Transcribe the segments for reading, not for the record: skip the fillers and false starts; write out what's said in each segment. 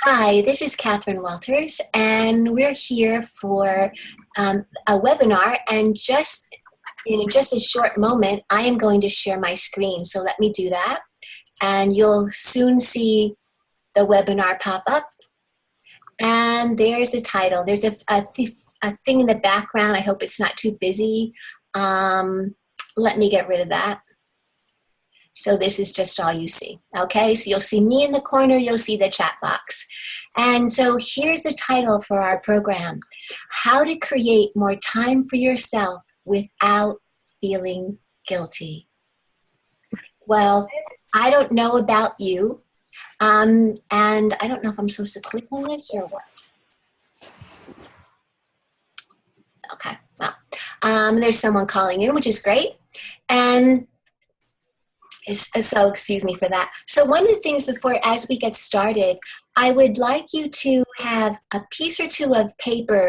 Hi, this is Catherine Walters, and we're here for a webinar. And just in just a short moment, I am going to share my screen. So let me do that, and you'll soon see the webinar pop up. And there's the title. There's a thing in the background. I hope it's not too busy. Let me get rid of that. So this is just all you see, okay? So you'll see me in the corner, you'll see the chat box. And so here's the title for our program: How to Create More Time for Yourself Without Feeling Guilty. Well, I don't know about you, and I don't know if I'm supposed to click on this or what. Okay, well, there's someone calling in, which is great. And so excuse me for that. So one of the things as we get started, I would like you to have a piece or two of paper.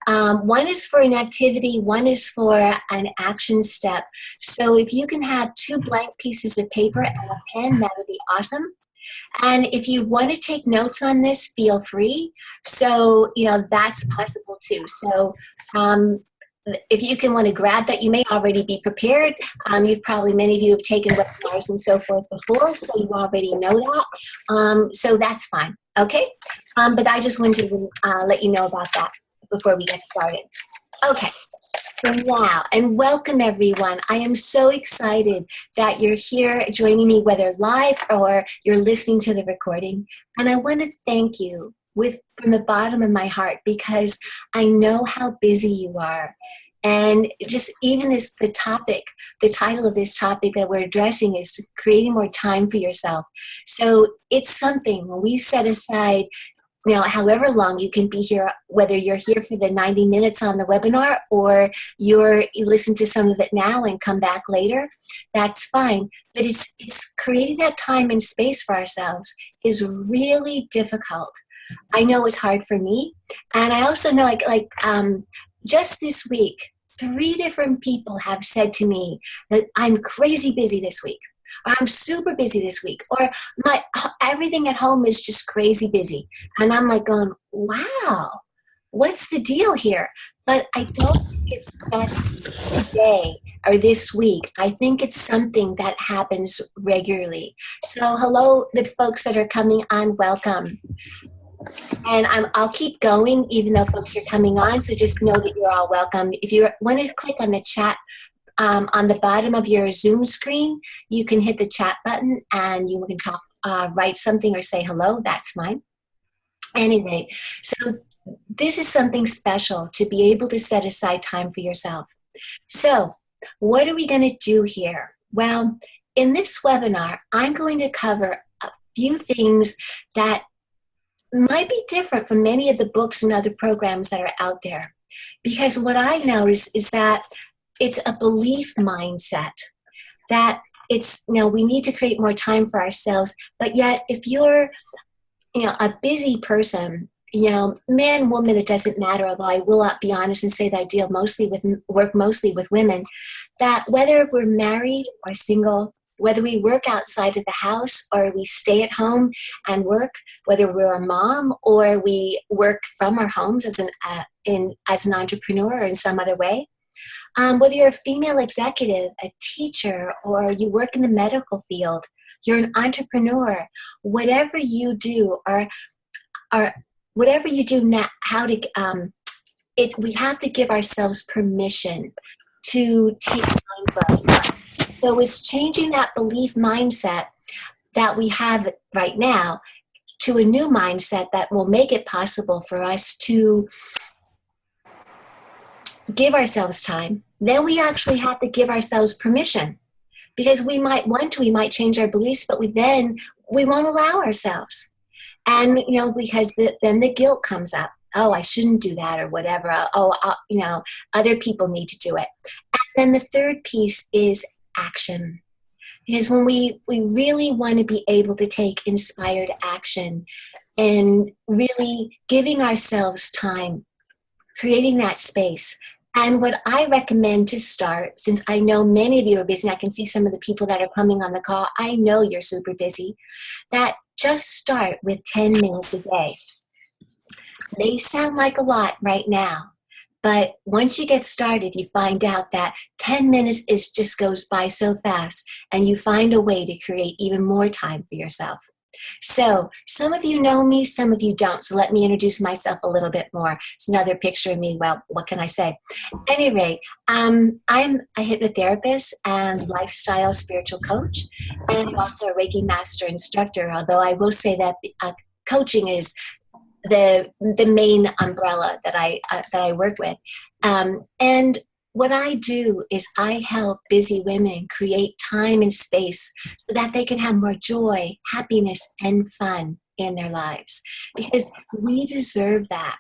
One is for an activity, one is for an action step. So if you can have two blank pieces of paper and a pen, that would be awesome. And if you want to take notes on this, feel free. So, that's possible too. So, if you can want to grab that, you may already be prepared. Many of you have taken webinars and so forth before, so you already know that. So that's fine, okay? But I just wanted to let you know about that before we get started. Okay, so now, and welcome everyone. I am so excited that you're here joining me, whether live or you're listening to the recording. And I want to thank you from the bottom of my heart, because I know how busy you are. And just even the title of this topic that we're addressing is creating more time for yourself. So it's something when we set aside, however long you can be here, whether you're here for the 90 minutes on the webinar or you listen to some of it now and come back later, that's fine. But it's creating that time and space for ourselves is really difficult. I know it's hard for me, and I also know just this week, 3 different people have said to me that I'm crazy busy this week, or I'm super busy this week, or everything at home is just crazy busy. And I'm like going, wow, what's the deal here? But I don't think it's just today or this week. I think it's something that happens regularly. So hello, the folks that are coming on, welcome. And I'll keep going even though folks are coming on, so just know that you're all welcome. If you want to click on the chat on the bottom of your Zoom screen, you can hit the chat button and you can write something or say hello, that's fine. Anyway, so this is something special to be able to set aside time for yourself. So what are we going to do here? Well, in this webinar, I'm going to cover a few things that might be different from many of the books and other programs that are out there. Because what I notice is that it's a belief mindset that we need to create more time for ourselves. But yet, if you're, a busy person, man, woman, it doesn't matter, although I will not be honest and say that I work mostly with women, that whether we're married or single, whether we work outside of the house or we stay at home and work, whether we're a mom or we work from our homes as an entrepreneur or in some other way, whether you're a female executive, a teacher, or you work in the medical field, you're an entrepreneur, whatever you do or whatever you do now, we have to give ourselves permission to take time for ourselves. So it's changing that belief mindset that we have right now to a new mindset that will make it possible for us to give ourselves time. Then we actually have to give ourselves permission, because we might change our beliefs, but we won't allow ourselves. And, because then the guilt comes up. Oh, I shouldn't do that or whatever. Other people need to do it. And then the third piece is action. Because when we really want to be able to take inspired action and really giving ourselves time, creating that space, And what I recommend to start, since I know many of you are busy, I can see some of the people that are coming on the call, I know you're super busy, that just start with 10 minutes a day. May sound like a lot right now, but once you get started, you find out that 10 minutes just goes by so fast, and you find a way to create even more time for yourself. So some of you know me, some of you don't. So let me introduce myself a little bit more. It's another picture of me. Well, what can I say? At any rate, I'm a hypnotherapist and lifestyle spiritual coach, and I'm also a Reiki master instructor, although I will say that coaching is the main umbrella that I work with. And what I do is I help busy women create time and space so that they can have more joy, happiness, and fun in their lives, because we deserve that.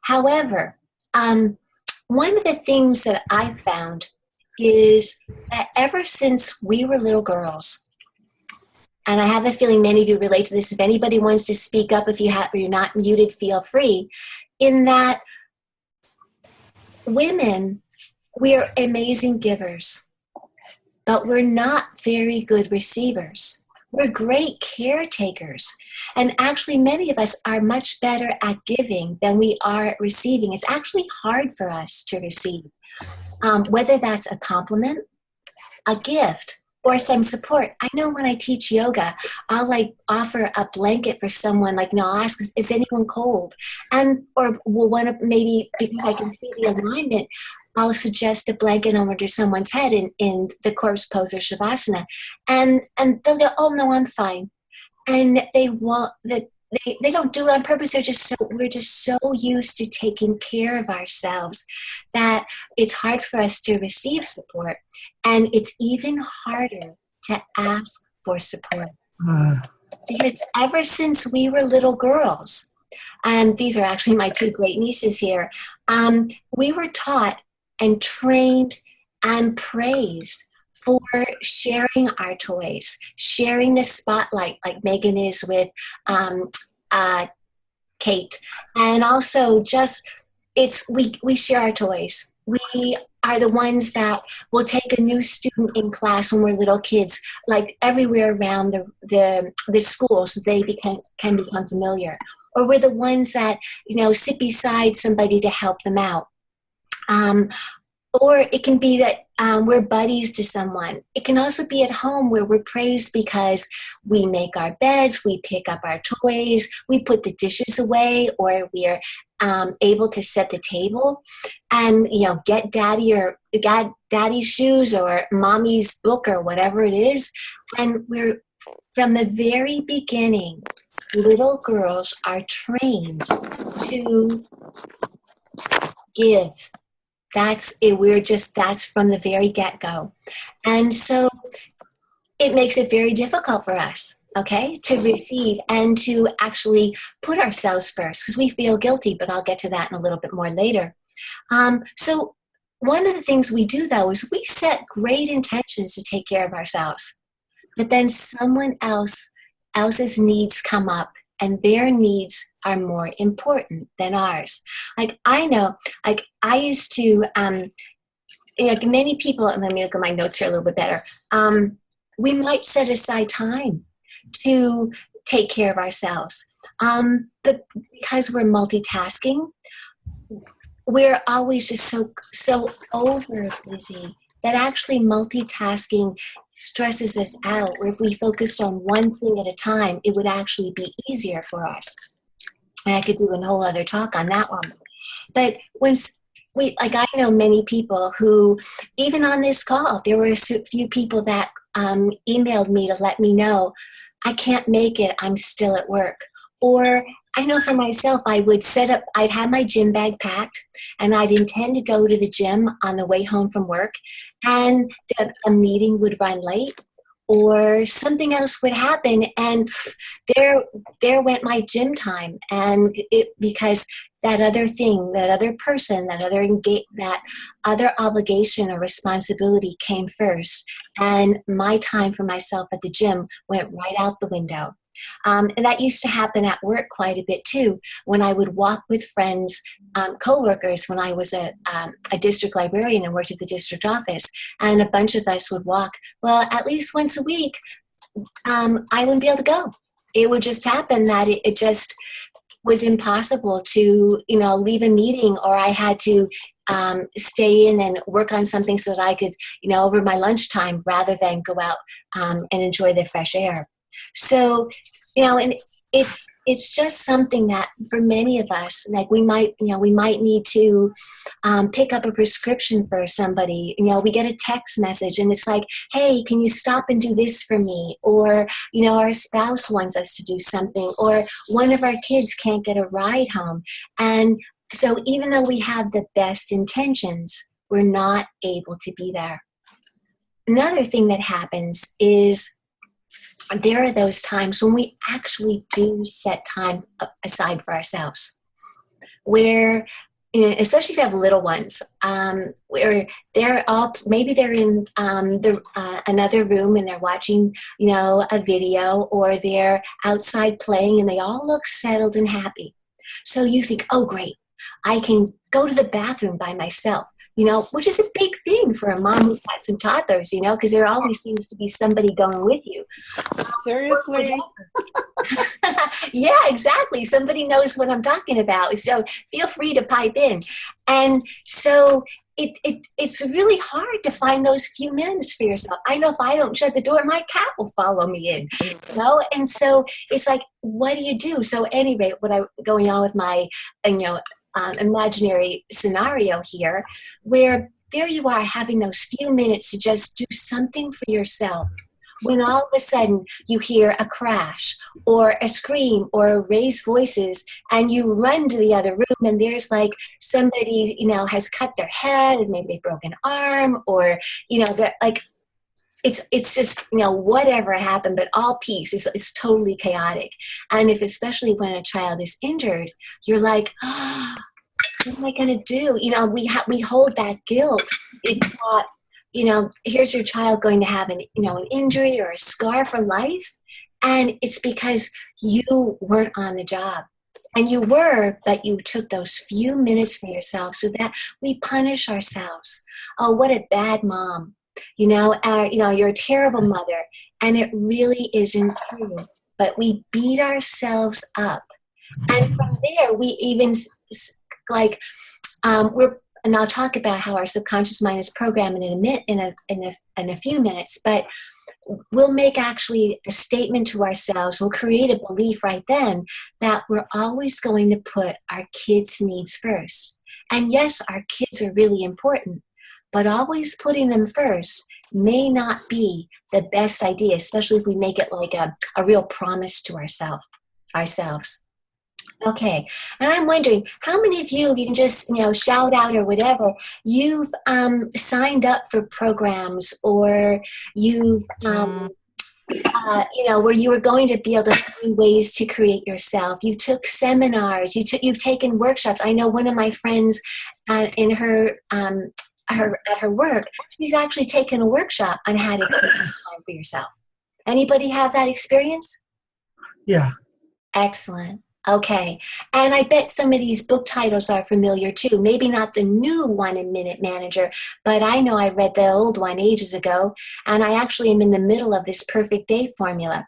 However, one of the things that I found is that ever since we were little girls, and I have a feeling many of you relate to this. If anybody wants to speak up, if you're not muted, feel free. In that, women, we're amazing givers, but we're not very good receivers. We're great caretakers. And actually, many of us are much better at giving than we are at receiving. It's actually hard for us to receive, whether that's a compliment, a gift, or some support. I know when I teach yoga, I'll offer a blanket for someone, I'll ask, is anyone cold? Or will maybe because I can see the alignment, I'll suggest a blanket over someone's head in the corpse pose or shavasana. And they'll go, oh no, I'm fine. And they don't do it on purpose. We're just so used to taking care of ourselves that it's hard for us to receive support. And it's even harder to ask for support. Because ever since we were little girls, and these are actually my two great nieces here, we were taught and trained and praised for sharing our toys, sharing the spotlight like Megan is with Kate. And also we share our toys. We are the ones that will take a new student in class when we're little kids, everywhere around the school, so they can become familiar. Or we're the ones that, sit beside somebody to help them out. Or it can be that we're buddies to someone. It can also be at home where we're praised because we make our beds, we pick up our toys, we put the dishes away, or we're able to set the table and, get daddy's shoes or mommy's book or whatever it is. And we're, from the very beginning, little girls are trained to give. That's from the very get-go. And so it makes it very difficult for us, to receive and to actually put ourselves first, because we feel guilty, but I'll get to that in a little bit more later. So one of the things we do, though, is we set great intentions to take care of ourselves, but then someone else's needs come up, and their needs are more important than ours. I know, I used to, many people, let me look at my notes here a little bit better. We might set aside time to take care of ourselves. But because we're multitasking, we're always just so over busy that actually multitasking stresses us out, or if we focused on one thing at a time, it would actually be easier for us. And I could do a whole other talk on that one. But I know many people who, even on this call, there were a few people that emailed me to let me know, I can't make it, I'm still at work. Or I know for myself, I'd have my gym bag packed, and I'd intend to go to the gym on the way home from work, and a meeting would run late, or something else would happen, and there went my gym time. And because that other thing, that other person, that other obligation or responsibility came first, and my time for myself at the gym went right out the window. And that used to happen at work quite a bit too, when I would walk with friends, co-workers, when I was a district librarian and worked at the district office, and a bunch of us would walk, well, at least once a week. I wouldn't be able to go. It would just happen that it just was impossible to, leave a meeting, or I had to stay in and work on something so that I could, over my lunchtime, rather than go out and enjoy the fresh air. So, and it's just something that for many of us, like we might need to pick up a prescription for somebody. We get a text message and it's like, hey, can you stop and do this for me? Or, our spouse wants us to do something, or one of our kids can't get a ride home. And so even though we have the best intentions, we're not able to be there. Another thing that happens is there are those times when we actually do set time aside for ourselves, where, especially if you have little ones, where maybe they're in another room and they're watching, a video, or they're outside playing and they all look settled and happy. So you think, oh, great, I can go to the bathroom by myself. Which is a big thing for a mom who's got some toddlers, because there always seems to be somebody going with you. Seriously? Yeah, exactly. Somebody knows what I'm talking about. So feel free to pipe in. And so it's really hard to find those few minutes for yourself. I know if I don't shut the door, my cat will follow me in, And so it's like, what do you do? So anyway, what I'm going on with my, imaginary scenario here, where there you are having those few minutes to just do something for yourself, when all of a sudden you hear a crash or a scream or raised voices, and you run to the other room and there's like somebody, has cut their head, and maybe they broke an arm, or, they're like, it's just, whatever happened, but all peace. It's totally chaotic. And especially when a child is injured, you're like, oh, what am I going to do? We hold that guilt. It's not, here's your child going to have an injury or a scar for life. And it's because you weren't on the job. And you were, but you took those few minutes for yourself, so that we punish ourselves. Oh, what a bad mom. You're a terrible mother, and it really isn't true. But we beat ourselves up, and from there we even and I'll talk about how our subconscious mind is programmed in a few minutes. But we'll make actually a statement to ourselves. We'll create a belief right then that we're always going to put our kids' needs first. And yes, our kids are really important. But always putting them first may not be the best idea, especially if we make it like a real promise to ourselves. Okay, and I'm wondering, how many of you can just, shout out or whatever, you've signed up for programs, or you've, where you were going to be able to find ways to create yourself. You took seminars, you've taken workshops. I know one of my friends in her at her work, she's actually taken a workshop on how to create time for yourself. Anybody have that experience? Yeah. Excellent. Okay. And I bet some of these book titles are familiar too. Maybe not the new 1 Minute Manager, but I know I read the old one ages ago, and I actually am in the middle of this Perfect Day formula.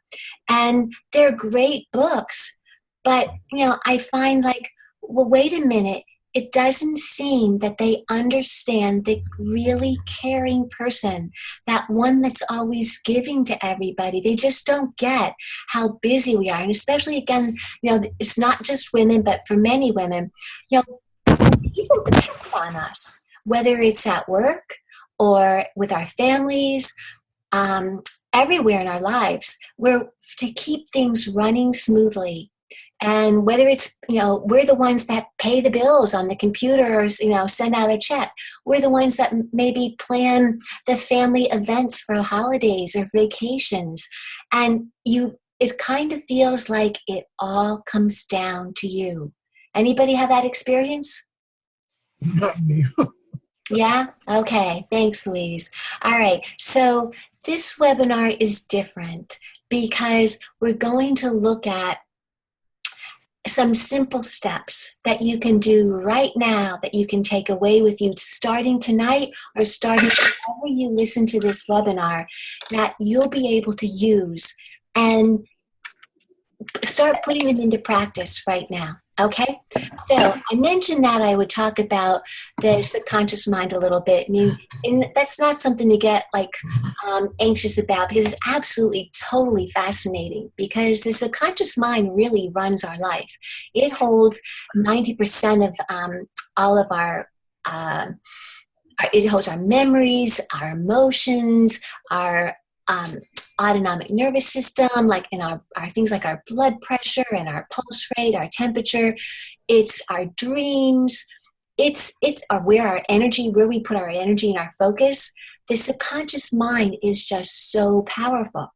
And they're great books, but, I find like, well, wait a minute. It doesn't seem that they understand the really caring person, that one that's always giving to everybody. They just don't get how busy we are. And especially, again, it's not just women, but for many women, people depend on us, whether it's at work or with our families, everywhere in our lives, to keep things running smoothly. And whether it's, we're the ones that pay the bills on the computer, or, send out a check. We're the ones that maybe plan the family events for holidays or vacations. And it kind of feels like it all comes down to you. Anybody have that experience? Not me. Yeah? Okay. Thanks, Louise. All right. So this webinar is different. because we're going to look at some simple steps that you can do right now that you can take away with you starting tonight or starting whenever you listen to this webinar, that you'll be able to use and start putting them into practice right now. Okay, so I mentioned that I would talk about the subconscious mind a little bit. I mean, and that's not something to get like anxious about, because it's absolutely totally fascinating, because the subconscious mind really runs our life. It holds 90% of all of it holds our memories, our emotions, our autonomic nervous system, like in our things like our blood pressure and our pulse rate, our temperature. It's our dreams. It's where our energy, where we put our energy and our focus. The subconscious mind is just so powerful.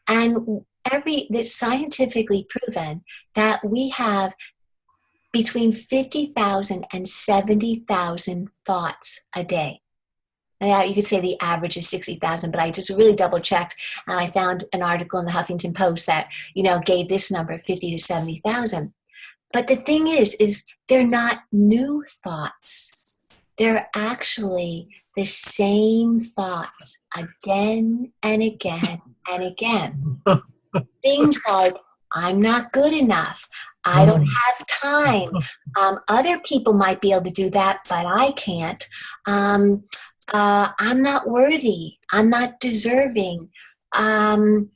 And it's scientifically proven that we have between 50,000 and 70,000 thoughts a day. Now, you could say the average is 60,000, but I just really double checked, and I found an article in the Huffington Post that, gave this number 50 to 70,000. But the thing is they're not new thoughts. They're actually the same thoughts again and again and again. Things like, I'm not good enough. I don't have time. Other people might be able to do that, but I can't. I'm not worthy. I'm not deserving. I'm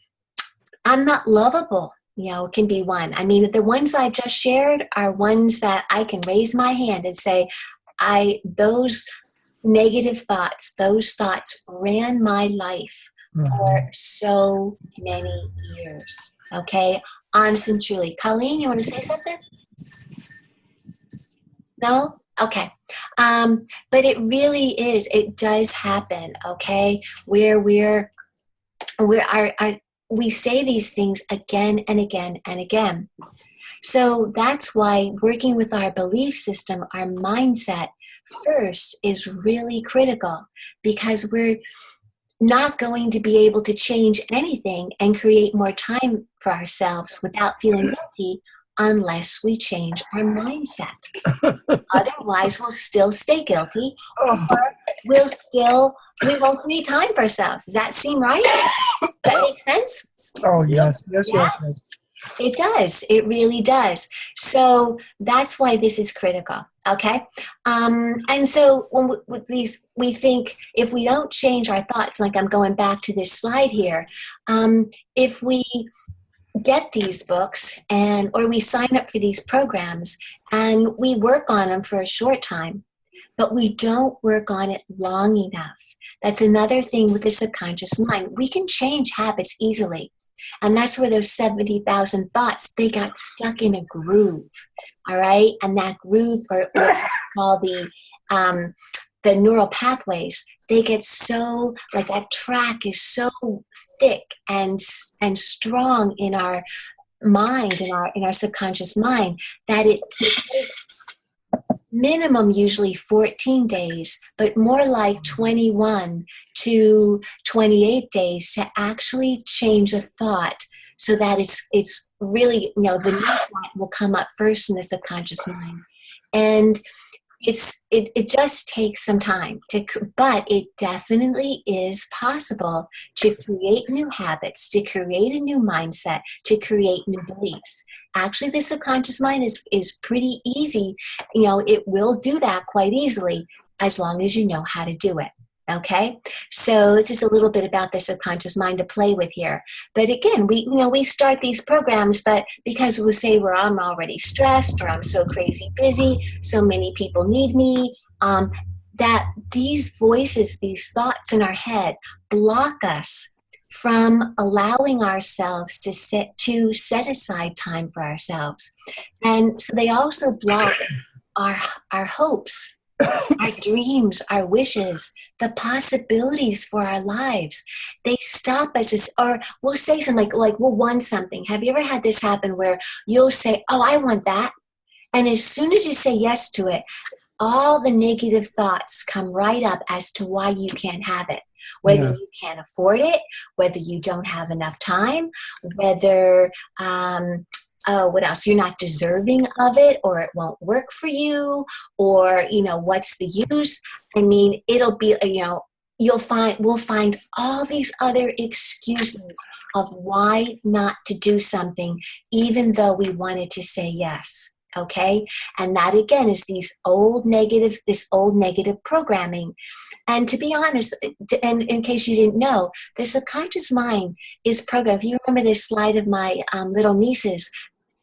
not lovable. It can be one. I mean, the ones I just shared are ones that I can raise my hand and say, those negative thoughts, those thoughts ran my life for so many years. Okay? Honest and truly. Colleen, you want to say something? No? Okay. But it really is, it does happen, okay? Where we say these things again and again and again. So that's why working with our belief system, our mindset first is really critical, because we're not going to be able to change anything and create more time for ourselves without feeling guilty unless we change our mindset. Otherwise, we'll still stay guilty, or we won't create time for ourselves. Does that seem right? Does that make sense? Oh, yes. Yes. It does. It really does. So that's why this is critical. Okay. And so when with these, we think if we don't change our thoughts, like I'm going back to this slide here, if we get these books or we sign up for these programs and we work on them for a short time, but we don't work on it long enough. That's another thing with the subconscious mind. We can change habits easily. And that's where those 70,000 thoughts, they got stuck in a groove. All right. And that groove, or what we call the neural pathways, they get so, like that track is so thick and strong in our mind, in our subconscious mind, that it takes minimum usually 14 days, but more like 21 to 28 days to actually change a thought, so that it's really, the new thought will come up first in the subconscious mind. And it just takes some time but it definitely is possible to create new habits, to create a new mindset, to create new beliefs. Actually, the subconscious mind is pretty easy. It will do that quite easily as long as you know how to do it. Okay, so it's just a little bit about the subconscious mind to play with here. But again, we start these programs, but because we say I'm already stressed, or I'm so crazy busy, so many people need me, that these voices, these thoughts in our head block us from allowing ourselves to set aside time for ourselves. And so they also block our hopes, our dreams, our wishes, the possibilities for our lives. They stop us, or we'll say something like we'll want something. Have you ever had this happen where you'll say, oh, I want that? And as soon as you say yes to it, all the negative thoughts come right up as to why you can't have it. whether Yeah. you can't afford it, whether you don't have enough time, whether oh, what else? You're not deserving of it, or it won't work for you, or what's the use? I mean, it'll be we'll find all these other excuses of why not to do something, even though we wanted to say yes. Okay, and that again is this old negative programming. And to be honest, and in case you didn't know, the subconscious mind is programmed. If you remember this slide of my little nieces,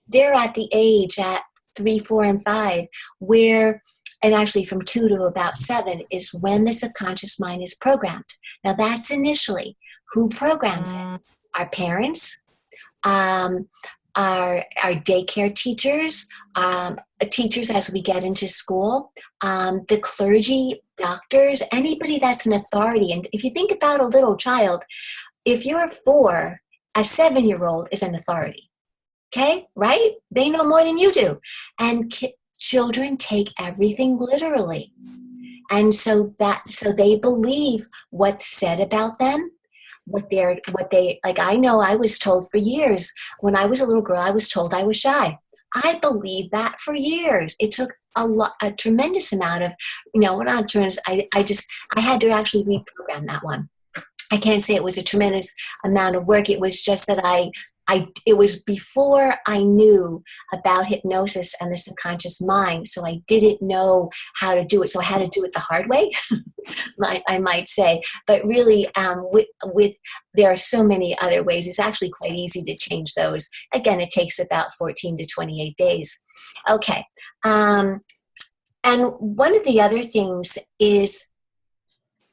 they're at the age at 3, 4, and 5 where, and actually from 2 to about 7 is when the subconscious mind is programmed. Now that's initially who programs it. Our parents, our daycare teachers, teachers as we get into school, the clergy, doctors, anybody that's an authority. And if you think about a little child, if you're 4, a 7-year-old is an authority. Okay, right? They know more than you do. And children take everything literally. And so they believe what's said about them, what they like. I know I was told for years when I was a little girl, I was told I was shy. I believed that for years. It took a tremendous amount of, not tremendous. I had to actually reprogram that one. I can't say it was a tremendous amount of work. It was just that it was before I knew about hypnosis and the subconscious mind, so I didn't know how to do it. So I had to do it the hard way, I might say. But really, there are so many other ways. It's actually quite easy to change those. Again, it takes about 14 to 28 days. Okay. And one of the other things is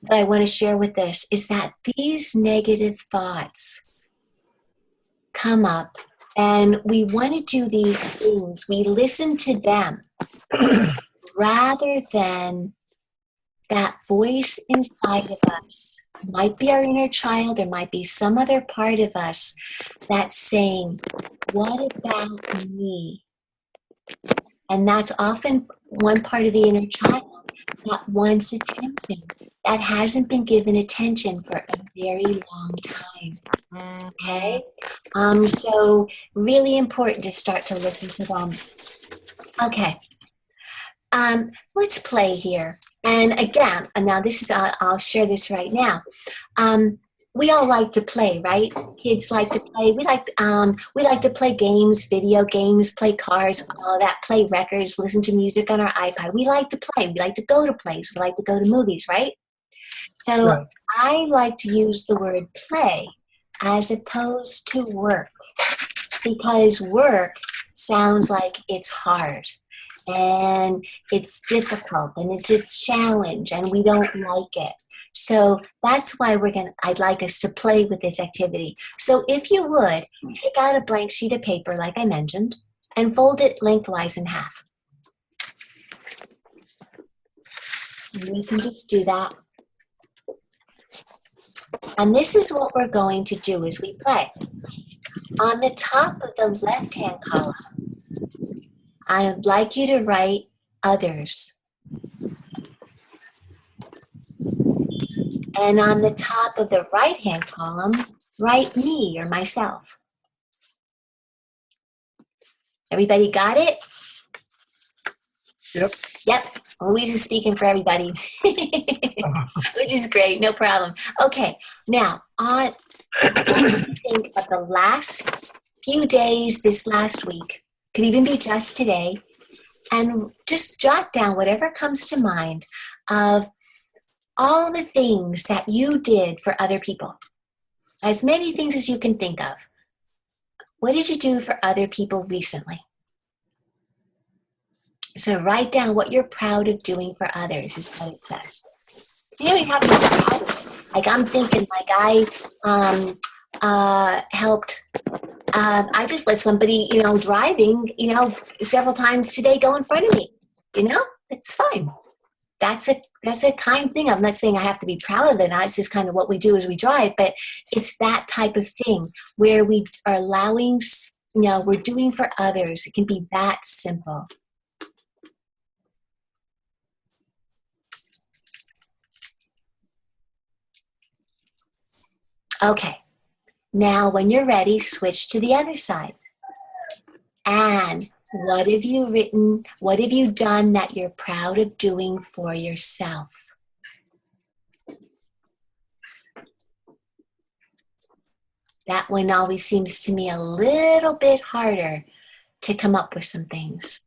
that I want to share with this is that these negative thoughts come up and we want to do these things. We listen to them rather than that voice inside of us. It might be our inner child, there might be some other part of us that's saying, what about me? And that's often one part of the inner child that wants attention, that hasn't been given attention for a very long time. Okay? So really important to start to listen to them. Okay. Let's play here. And again, now this is, I'll share this right now. We all like to play, right? Kids like to play. We like to play games, video games, play cards, all that, play records, listen to music on our iPad. We like to play. We like to go to plays. We like to go to movies, right? So Right. I like to use the word play as opposed to work, because work sounds like it's hard and it's difficult and it's a challenge and we don't like it. So that's why I'd like us to play with this activity. So if you would, take out a blank sheet of paper, like I mentioned, and fold it lengthwise in half. And you can just do that. And this is what we're going to do as we play. On the top of the left-hand column, I would like you to write others. And on the top of the right-hand column, write me or myself. Everybody got it? Yep. Yep. Louise is speaking for everybody, which is great. No problem. Okay. Now, think of the last few days this last week, could even be just today, and just jot down whatever comes to mind of all the things that you did for other people. As many things as you can think of. What did you do for other people recently? So write down what you're proud of doing for others is what it says. You don't even have to be proud of it. Like I'm thinking, like I helped, I just let somebody, driving, several times today go in front of me. It's fine. That's a kind thing. I'm not saying I have to be proud of it. It's just kind of what we do as we drive, but it's that type of thing where we are allowing, we're doing for others. It can be that simple. Okay. Now, when you're ready, switch to the other side. And what have you written? What have you done that you're proud of doing for yourself? That one always seems to me a little bit harder to come up with some things.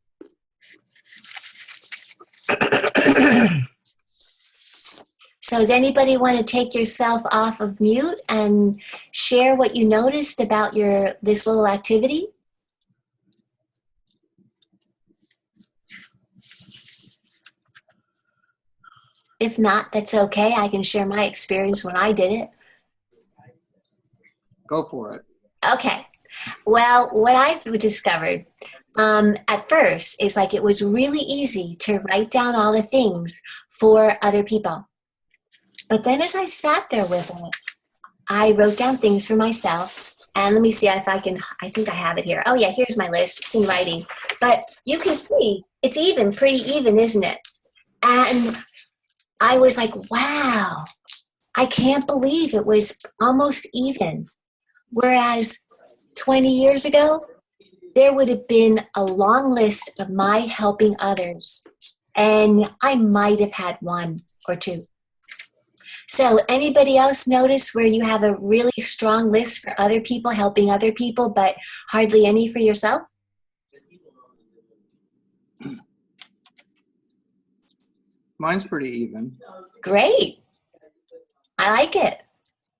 So does anybody want to take yourself off of mute and share what you noticed about this little activity? If not, that's okay. I can share my experience when I did it. Go for it. Okay. Well, what I've discovered at first is like it was really easy to write down all the things for other people. But then as I sat there with it, I wrote down things for myself. And let me see if I think I have it here. Oh yeah, here's my list. It's in writing. But you can see it's even, pretty even, isn't it? And I was like, wow, I can't believe it was almost even. Whereas 20 years ago, there would have been a long list of my helping others. And I might have had one or two. So anybody else notice where you have a really strong list for other people, helping other people, but hardly any for yourself? Mine's pretty even. Great. I like it.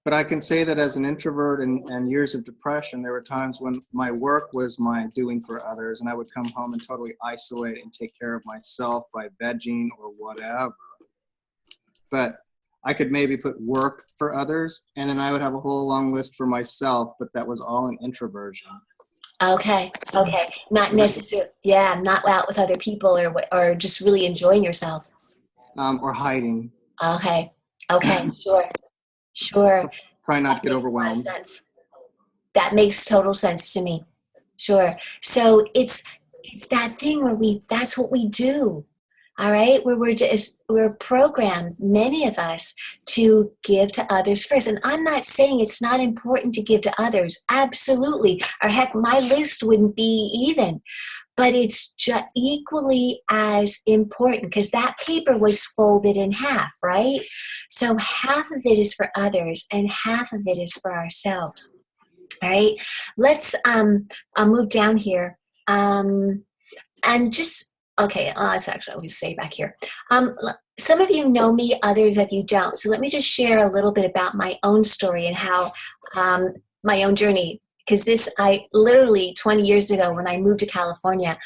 But I can say that as an introvert and years of depression, there were times when my work was my doing for others, and I would come home and totally isolate and take care of myself by vegging or whatever. But I could maybe put work for others, and then I would have a whole long list for myself, but that was all an introversion. Okay. Not necessarily, yeah, not out with other people or just really enjoying yourself. Or hiding. Okay, sure. Try not to get overwhelmed. That makes total sense to me. Sure. So it's that thing where that's what we do. All right, where we're programmed, many of us, to give to others first. And I'm not saying it's not important to give to others. Absolutely. Or heck, my list wouldn't be even. But it's just equally as important because that paper was folded in half, right? So half of it is for others and half of it is for ourselves. All right, let's I'll move down here and just. Okay, that's actually, I'll just say back here. Some of you know me, others of you don't. So let me just share a little bit about my own story and how my own journey, because I literally 20 years ago when I moved to California,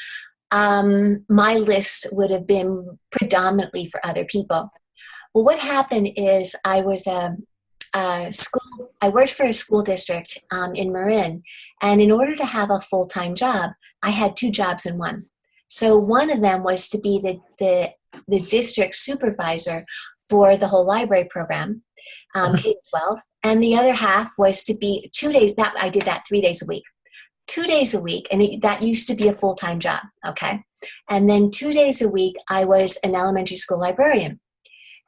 my list would have been predominantly for other people. Well, what happened is I was I worked for a school district in Marin, and in order to have a full-time job, I had two jobs in one. So one of them was to be the district supervisor for the whole library program, K-12, and the other half was to be 2 days. I did that 3 days a week. 2 days a week, and that used to be a full-time job, okay? And then 2 days a week, I was an elementary school librarian,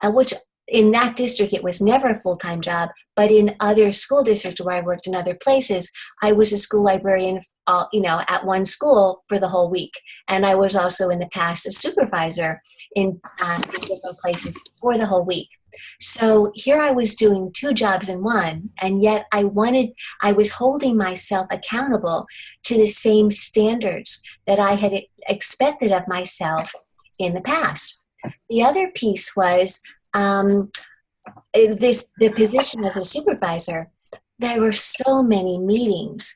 which in that district, it was never a full-time job, but in other school districts where I worked in other places, I was a school librarian, at one school for the whole week. And I was also in the past a supervisor in different places for the whole week. So here I was doing two jobs in one, and yet I was holding myself accountable to the same standards that I had expected of myself in the past. The other piece was the position as a supervisor. There were so many meetings,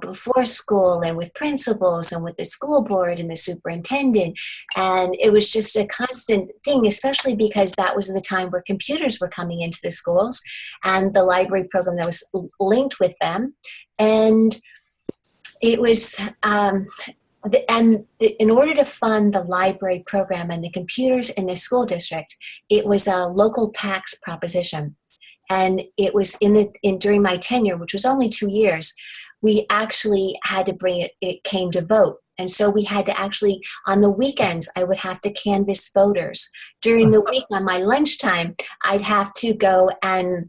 before school and with principals and with the school board and the superintendent. And it was just a constant thing, especially because that was the time where computers were coming into the schools and the library program that was linked with them. And it was, in order to fund the library program and the computers in the school district, it was a local tax proposition. And it was during my tenure, which was only 2 years, we actually had to bring it came to vote. And so we had to actually, on the weekends, I would have to canvass voters. During the week, on my lunchtime, I'd have to go and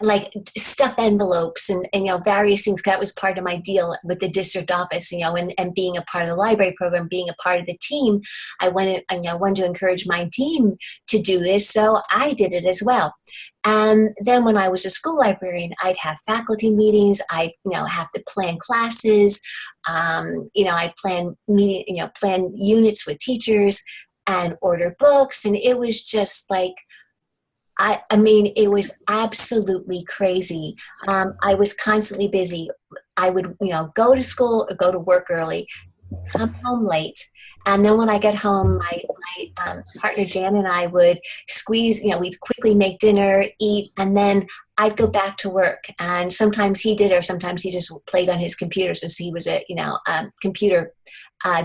like stuff envelopes and various things. That was part of my deal with the district office, and being a part of the library program, being a part of the team. I wanted to encourage my team to do this, so I did it as well. And then when I was a school librarian, I'd have faculty meetings. I'd have to plan classes. I plan units with teachers and order books, and it was just like, I mean, it was absolutely crazy. I was constantly busy. I would, go to school or go to work early, come home late. And then when I get home, my partner Dan and I would squeeze, we'd quickly make dinner, eat, and then I'd go back to work. And sometimes he did, or sometimes he just played on his computer since he was a computer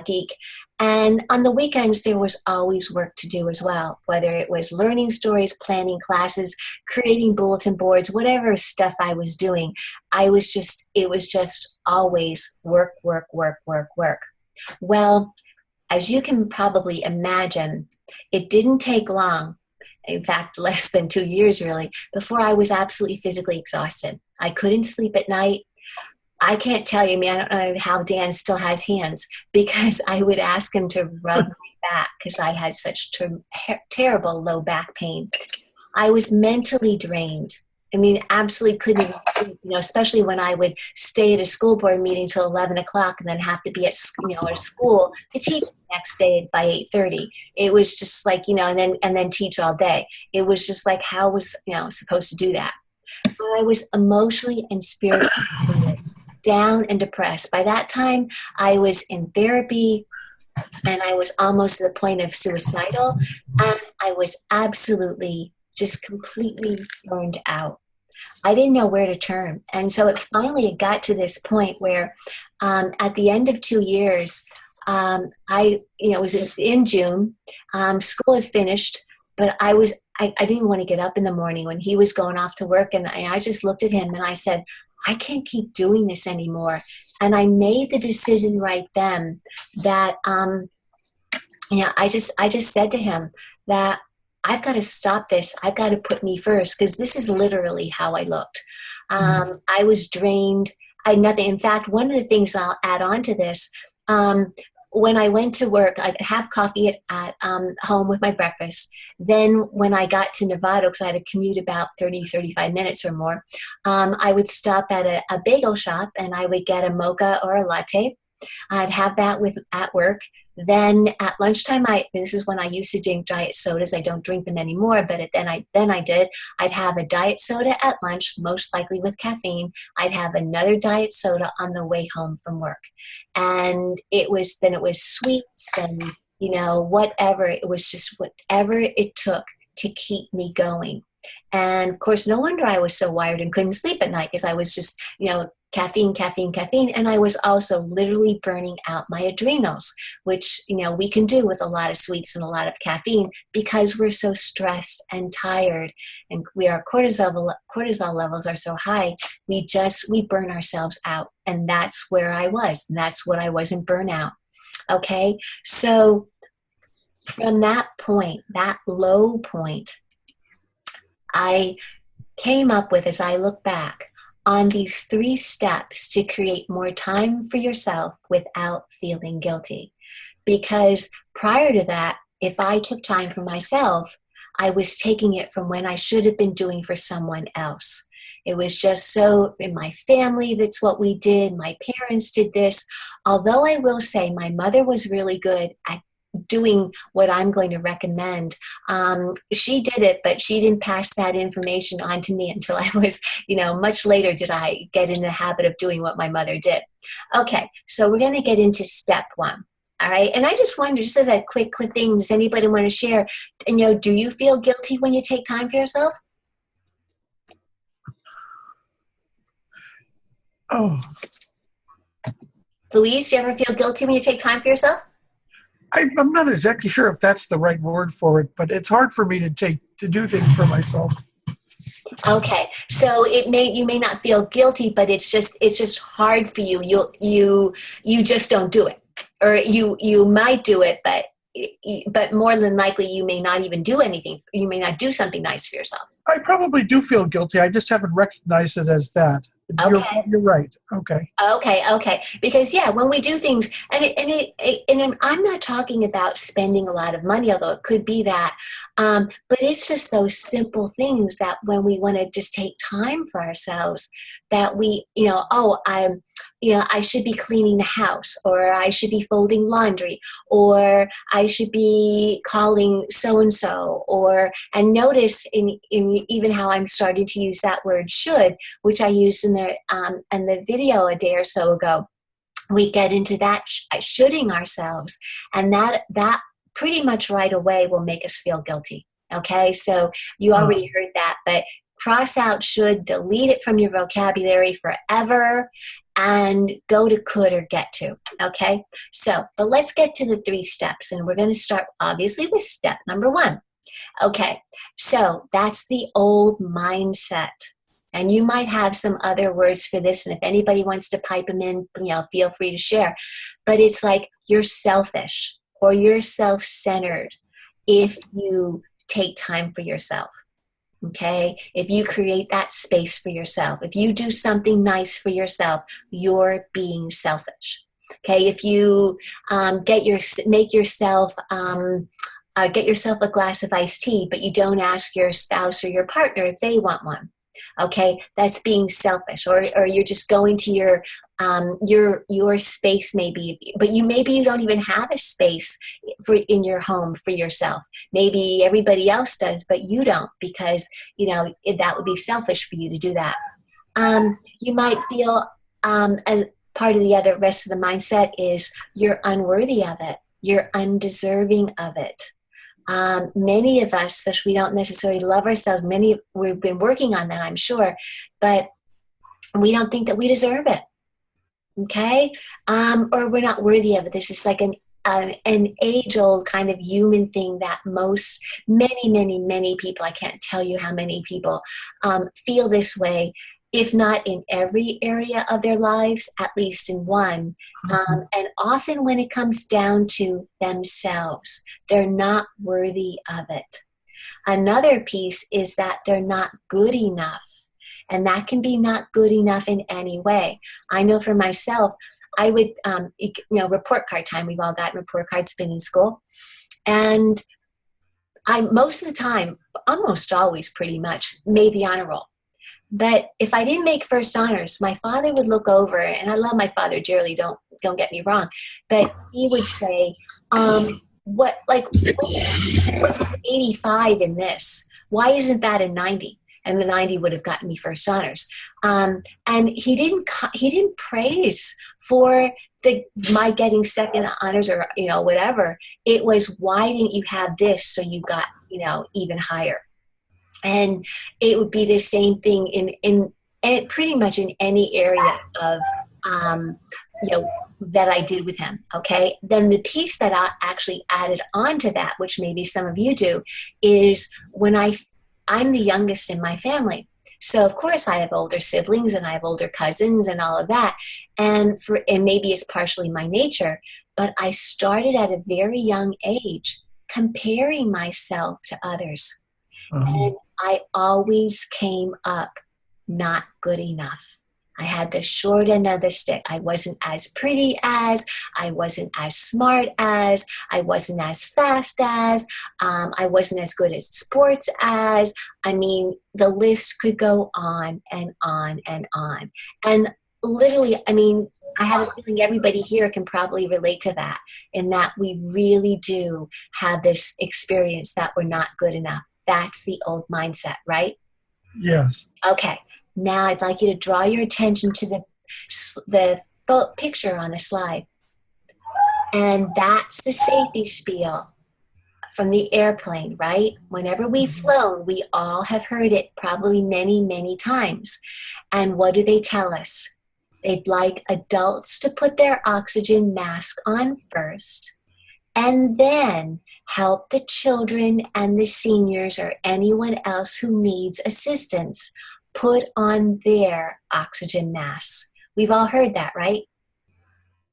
geek. And on the weekends, there was always work to do as well, whether it was learning stories, planning classes, creating bulletin boards, whatever stuff I was doing. It was just always work, work, work, work, work. Well, as you can probably imagine, it didn't take long, in fact, less than 2 years really, before I was absolutely physically exhausted. I couldn't sleep at night. I can't tell you, I don't know how Dan still has hands, because I would ask him to rub my back because I had such terrible low back pain. I was mentally drained. I mean, absolutely couldn't, especially when I would stay at a school board meeting till 11 o'clock and then have to be at school to teach the next day by 8:30. It was just like, and then teach all day. It was just like, how was, supposed to do that? But I was emotionally and spiritually down and depressed. By that time, I was in therapy and I was almost to the point of suicidal. And I was absolutely just completely burned out. I didn't know where to turn. And so it finally got to this point where at the end of 2 years, it was in June, school had finished, but I didn't want to get up in the morning when he was going off to work. And I just looked at him and I said, I can't keep doing this anymore. And I made the decision right then that, I just said to him that I've got to stop this. I've got to put me first, because this is literally how I looked. I was drained. I had nothing. In fact, one of the things I'll add on to this, when I went to work, I'd have coffee at home with my breakfast. Then when I got to Nevada, because I had to commute about 35 minutes or more, I would stop at a bagel shop and I would get a mocha or a latte. I'd have that at work. Then at lunchtime, this is when I used to drink diet sodas. I don't drink them anymore, but then I did. I'd have a diet soda at lunch, most likely with caffeine. I'd have another diet soda on the way home from work. And it was sweets and, whatever. It was just whatever it took to keep me going. And of course, no wonder I was so wired and couldn't sleep at night, because I was just, caffeine. And I was also literally burning out my adrenals, which, we can do with a lot of sweets and a lot of caffeine, because we're so stressed and tired and our cortisol levels are so high. We burn ourselves out. And that's where I was. And that's what I was in burnout. Okay. So from that point, that low point, I came up with, as I look back, on these 3 steps to create more time for yourself without feeling guilty. Because prior to that, if I took time for myself, I was taking it from when I should have been doing for someone else. It was just so in my family, that's what we did. My parents did this. Although I will say my mother was really good at doing what I'm going to recommend. She did it, but she didn't pass that information on to me until I was, much later did I get in the habit of doing what my mother did. Okay, so we're going to get into step 1. All right, and I just wonder, just as a quick thing, does anybody want to share, do you feel guilty when you take time for yourself? Oh, Louise, do you ever feel guilty when you take time for yourself? I'm not exactly sure if that's the right word for it, but it's hard for me to do things for myself. Okay, so you may not feel guilty, but it's just hard for you. You just don't do it, or you might do it, but but more than likely you may not even do anything. You may not do something nice for yourself. I probably do feel guilty. I just haven't recognized it as that. Okay. You're right. Okay. Okay. Because yeah, when we do things, and I'm not talking about spending a lot of money, although it could be that, but it's just those simple things that when we want to just take time for ourselves, that we, I should be cleaning the house, or I should be folding laundry, or I should be calling so and so, and notice in even how I'm starting to use that word should, which I used in the video a day or so ago. We get into that shoulding ourselves, and that pretty much right away will make us feel guilty. Okay, so you already heard that, but cross out should, delete it from your vocabulary forever, and go to could or get to. Okay, so but let's get to the 3 steps, and we're going to start obviously with step number 1. Okay, so that's the old mindset. And you might have some other words for this, and if anybody wants to pipe them in, feel free to share. But it's like you're selfish or you're self-centered if you take time for yourself. Okay? If you create that space for yourself, if you do something nice for yourself, you're being selfish. Okay? If you get yourself a glass of iced tea, but you don't ask your spouse or your partner if they want one. Okay, that's being selfish, or you're just going to your space maybe, but maybe you don't even have a space in your home for yourself. Maybe everybody else does, but you don't, because that would be selfish for you to do that. You might feel, and part of the rest of the mindset is you're unworthy of it, you're undeserving of it. Many of us, such we don't necessarily love ourselves. We've been working on that, I'm sure, but we don't think that we deserve it. Okay, or we're not worthy of it. This is like an age-old kind of human thing that many people, I can't tell you how many people, feel this way. If not in every area of their lives, at least in one. And often when it comes down to themselves, they're not worthy of it. Another piece is that they're not good enough. And that can be not good enough in any way. I know for myself, I would, report card time. We've all gotten report cards, been in school. And I, most of the time, almost always pretty much, made the honor roll. But if I didn't make first honors, my father would look over, and I love my father dearly, don't get me wrong, but he would say, what's this 85 in this? Why isn't that a 90? And the 90 would have gotten me first honors. And he didn't praise for my getting second honors or whatever. It was, why didn't you have this so you got even higher? And it would be the same thing in pretty much in any area of, that I did with him. Okay. Then the piece that I actually added on to that, which maybe some of you do, is when I'm the youngest in my family. So of course I have older siblings and I have older cousins and all of that. And maybe it's partially my nature, but I started at a very young age comparing myself to others. And I always came up not good enough. I had the short end of the stick. I wasn't as pretty as, I wasn't as smart as, I wasn't as fast as, I wasn't as good at sports as. I mean, the list could go on and on and on. And literally, I have a feeling everybody here can probably relate to that, in that we really do have this experience that we're not good enough. That's the old mindset, right? Yes. Okay. Now I'd like you to draw your attention to the picture on the slide. And that's the safety spiel from the airplane, right? Whenever we've flown, we all have heard it probably many, many times. And what do they tell us? They'd like adults to put their oxygen mask on first, and then help the children and the seniors or anyone else who needs assistance put on their oxygen masks. We've all heard that, right?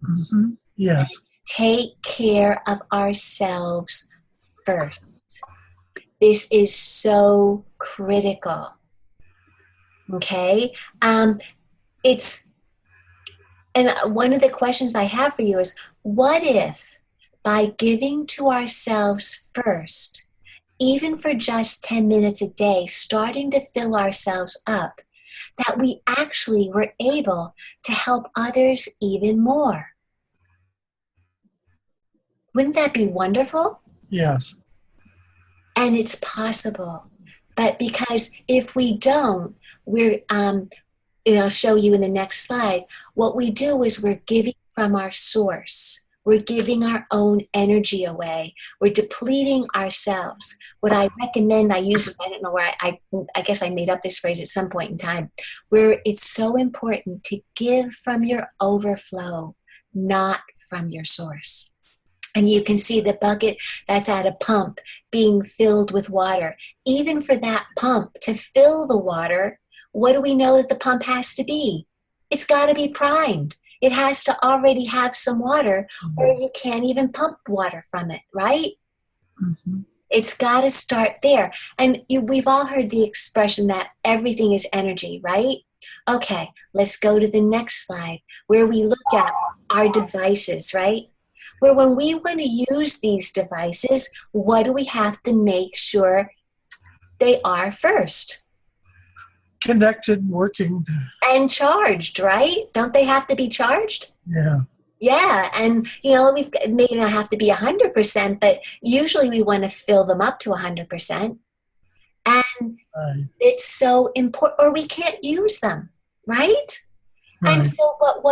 Mm-hmm. Yes. Let's take care of ourselves first. This is so critical. Okay? It's And one of the questions I have for you is, what if by giving to ourselves first, even for just 10 minutes a day, starting to fill ourselves up, that we actually were able to help others even more? Wouldn't that be wonderful? Yes. And it's possible. But because if we don't, and I'll show you in the next slide, what we do is we're giving from our source. We're giving our own energy away. We're depleting ourselves. What I recommend, I use this, I don't know where, I guess I made up this phrase at some point in time, where it's so important to give from your overflow, not from your source. And you can see the bucket that's at a pump being filled with water. Even for that pump to fill the water, what do we know that the pump has to be? It's got to be primed. It has to already have some water, or you can't even pump water from it, right? Mm-hmm. It's got to start there. And we've all heard the expression that everything is energy, right? Okay, let's go to the next slide where we look at our devices, right? Where when we want to use these devices, what do we have to make sure they are first? Connected, working. And charged, right? Don't they have to be charged? Yeah. Yeah, and we've may not have to be 100%, but usually we want to fill them up to 100%. And Right. it's so important, or we can't use them, right? Right. And so what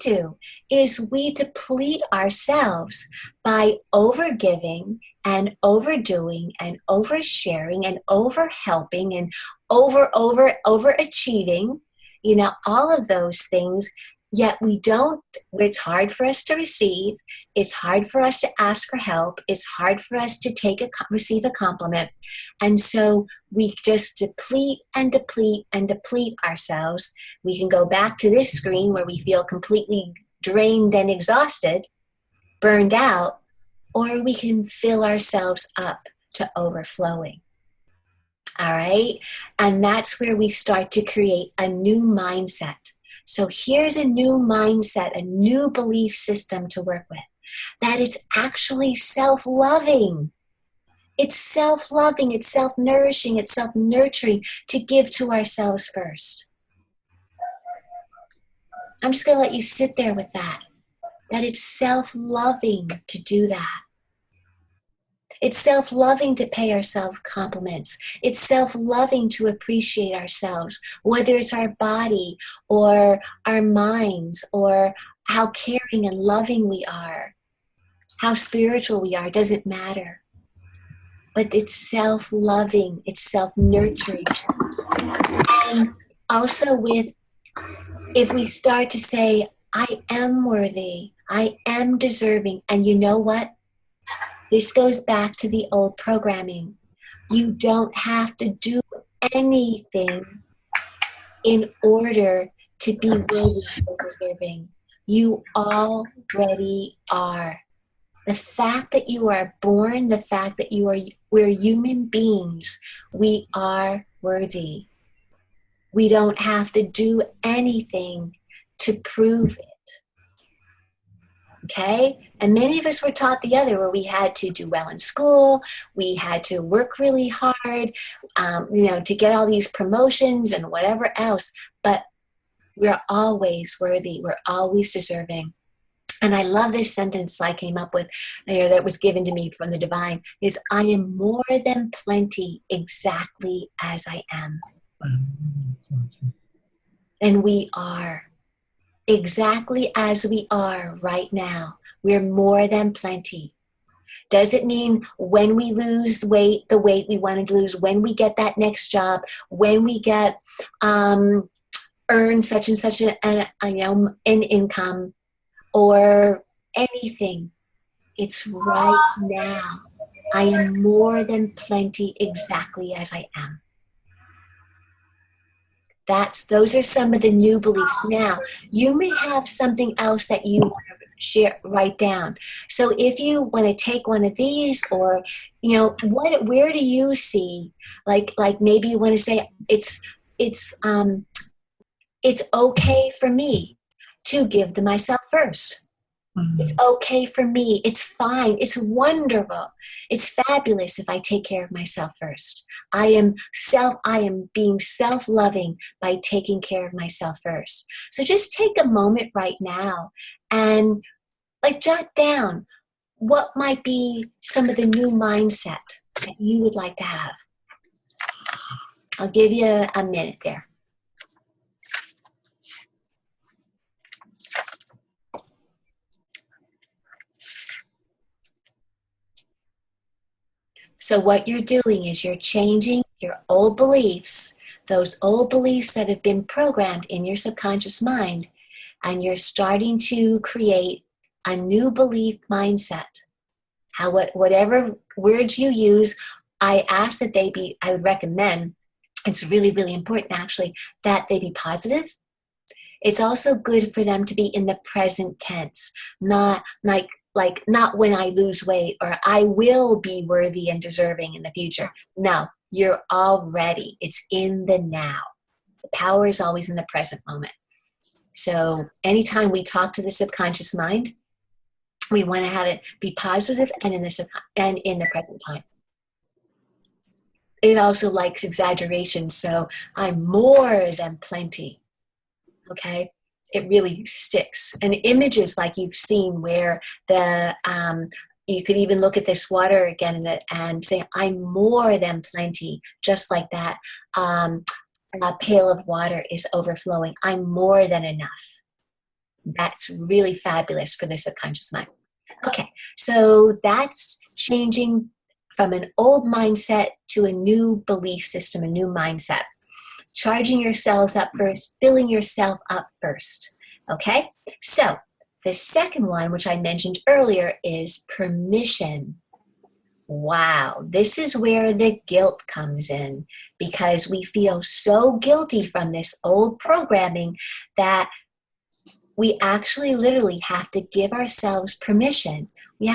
do? Is we deplete ourselves by overgiving and overdoing and oversharing and overhelping and overachieving, all of those things. Yet we don't, it's hard for us to receive. It's hard for us to ask for help. It's hard for us to receive a compliment. And so we just deplete and deplete and deplete ourselves. We can go back to this screen where we feel completely drained and exhausted, burned out, or we can fill ourselves up to overflowing. All right? And that's where we start to create a new mindset. So here's a new mindset, a new belief system to work with, that it's actually self-loving. It's self-loving, it's self-nourishing, it's self-nurturing to give to ourselves first. I'm just going to let you sit there with that it's self-loving to do that. It's self-loving to pay ourselves compliments. It's self-loving to appreciate ourselves, whether it's our body or our minds or how caring and loving we are, how spiritual we are, doesn't matter. But it's self-loving, it's self-nurturing. And also if we start to say, I am worthy, I am deserving, and you know what? This goes back to the old programming. You don't have to do anything in order to be worthy or deserving. You already are. The fact that you are born, the fact that we're human beings, we are worthy. We don't have to do anything to prove it. Okay? And many of us were taught the other, where we had to do well in school, we had to work really hard, to get all these promotions and whatever else. But we're always worthy. We're always deserving. And I love this sentence I came up with that was given to me from the divine, is I am more than plenty exactly as I am. And we are. Exactly as we are right now. We're more than plenty. Does it mean when we lose the weight we want to lose, when we get that next job, when we get earn such and such an income or anything? It's right now. I am more than plenty exactly as I am. Those are some of the new beliefs. Now, you may have something else that you want to write down. So if you want to take one of these, or where do you see, like maybe you want to say it's okay for me to give to myself first. It's okay for me. It's fine. It's wonderful. It's fabulous if I take care of myself first. I am being self-loving by taking care of myself first. So just take a moment right now and jot down what might be some of the new mindset that you would like to have. I'll give you a minute there. So what you're doing is you're changing your old beliefs, those old beliefs that have been programmed in your subconscious mind, and you're starting to create a new belief mindset. Whatever words you use, I would recommend, it's really, really important actually, that they be positive. It's also good for them to be in the present tense, not not when I lose weight or I will be worthy and deserving in the future. No, you're already. It's in the now. The power is always in the present moment. So anytime we talk to the subconscious mind, we want to have it be positive and in the present time. It also likes exaggeration, so I'm more than plenty. Okay? It really sticks. And images like you've seen where you could even look at this water again and say, I'm more than plenty, just like that. A pail of water is overflowing. I'm more than enough. That's really fabulous for the subconscious mind. Okay, so that's changing from an old mindset to a new belief system, a new mindset. Charging yourselves up first, filling yourself up first. Okay? So the second one, which I mentioned earlier, is permission. Wow, this is where the guilt comes in, because we feel so guilty from this old programming that we actually literally have to give ourselves permission. We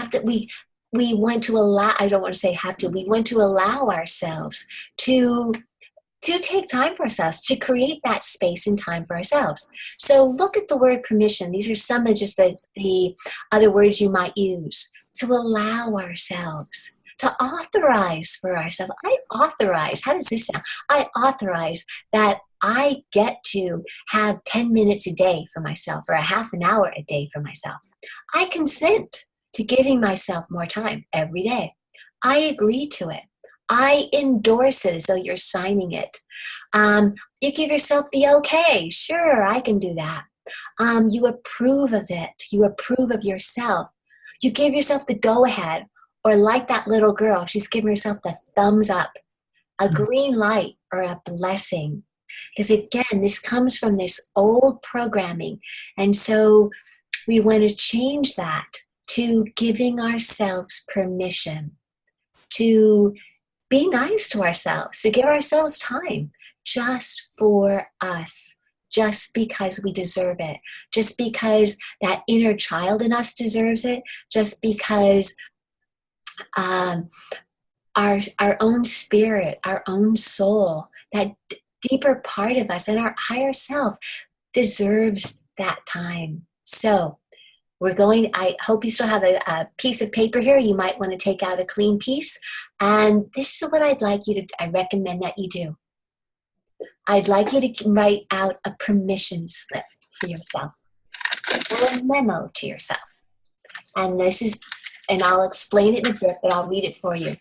want to allow, I don't want to say have to, we want to allow ourselves to take time for ourselves, to create that space and time for ourselves. So look at the word permission. These are some of just the other words you might use. To allow ourselves, to authorize for ourselves. I authorize, how does this sound? I authorize that I get to have 10 minutes a day for myself, or a half an hour a day for myself. I consent to giving myself more time every day. I agree to it. I endorse it as though you're signing it. You give yourself the okay. Sure, I can do that. You approve of it. You approve of yourself. You give yourself the go-ahead. Or like that little girl, she's giving herself the thumbs up, a green light, or a blessing. Because again, this comes from this old programming. And so we want to change that to giving ourselves permission to be nice to ourselves, to give ourselves time just for us, just because we deserve it, just because that inner child in us deserves it, just because our own spirit, our own soul, that deeper part of us and our higher self deserves that time. So I hope you still have a piece of paper here. You might want to take out a clean piece. And this is what I recommend that you do. I'd like you to write out a permission slip for yourself, or a memo to yourself. And I'll explain it in a bit, but I'll read it for you.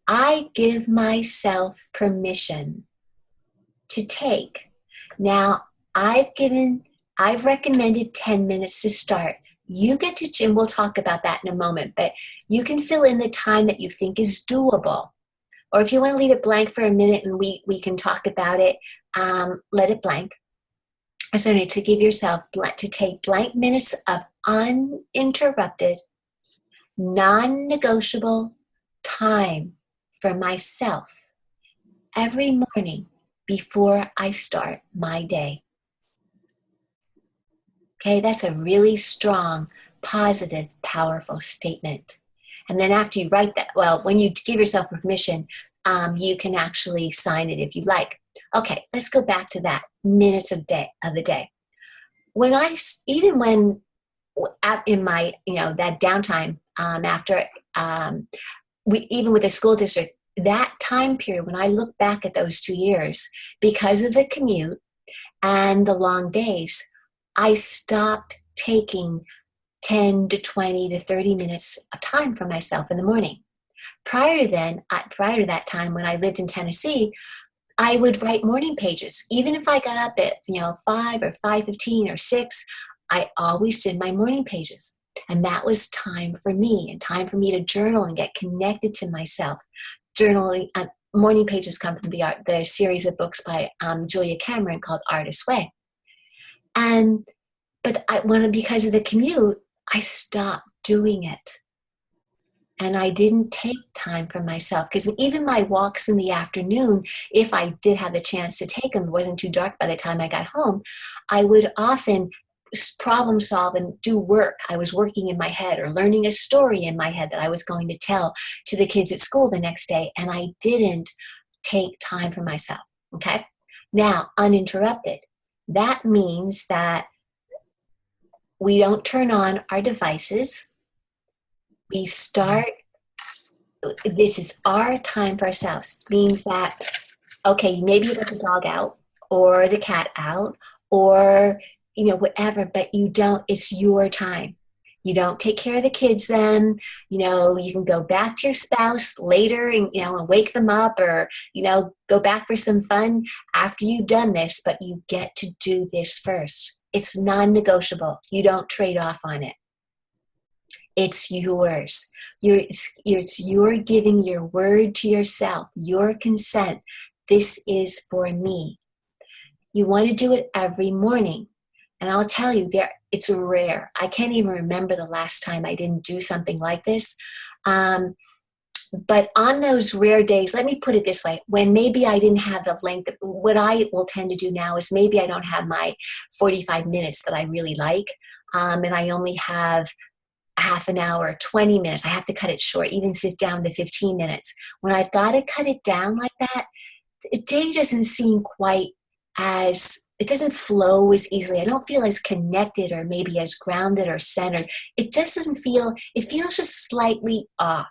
I give myself permission to take. Now, I've recommended 10 minutes to start. You get to, and we'll talk about that in a moment, but you can fill in the time that you think is doable. Or if you want to leave it blank for a minute and we can talk about it, let it blank. So to give yourself, to take blank minutes of uninterrupted, non-negotiable time for myself every morning before I start my day. Okay, that's a really strong positive, powerful statement. And then after you write that, well, when you give yourself permission, you can actually sign it if you like. Okay, let's go back to that minutes of the day. Even when in my, that downtime after even with the school district, that time period, when I look back at those 2 years, because of the commute and the long days, I stopped taking 10 to 20 to 30 minutes of time for myself in the morning. Prior to that time, when I lived in Tennessee, I would write morning pages. Even if I got up at 5 or 5:15 or 6, I always did my morning pages. And that was time for me, and time for me to journal and get connected to myself. Journaling, morning pages come from the series of books by Julia Cameron called Artist's Way. But because of the commute, I stopped doing it. And I didn't take time for myself, because even my walks in the afternoon, if I did have the chance to take them, it wasn't too dark by the time I got home, I would often problem solve and do work. I was working in my head or learning a story in my head that I was going to tell to the kids at school the next day. And I didn't take time for myself. Okay. Now, uninterrupted. That means that we don't turn on our devices. We start, this is our time for ourselves. Means that, okay, maybe you let the dog out or the cat out or, whatever, but it's your time. You don't take care of the kids then, you can go back to your spouse later and wake them up or, go back for some fun after you've done this, but you get to do this first. It's non-negotiable. You don't trade off on it. It's yours. You're giving your word to yourself, your consent. This is for me. You want to do it every morning. And I'll tell you, it's rare. I can't even remember the last time I didn't do something like this. But on those rare days, let me put it this way, when maybe I didn't have the length, what I will tend to do now is maybe I don't have my 45 minutes that I really like, and I only have half an hour, 20 minutes. I have to cut it short, even down to 15 minutes. When I've got to cut it down like that, the day doesn't seem quite it doesn't flow as easily. I don't feel as connected or maybe as grounded or centered. It just doesn't feel, it feels just slightly off.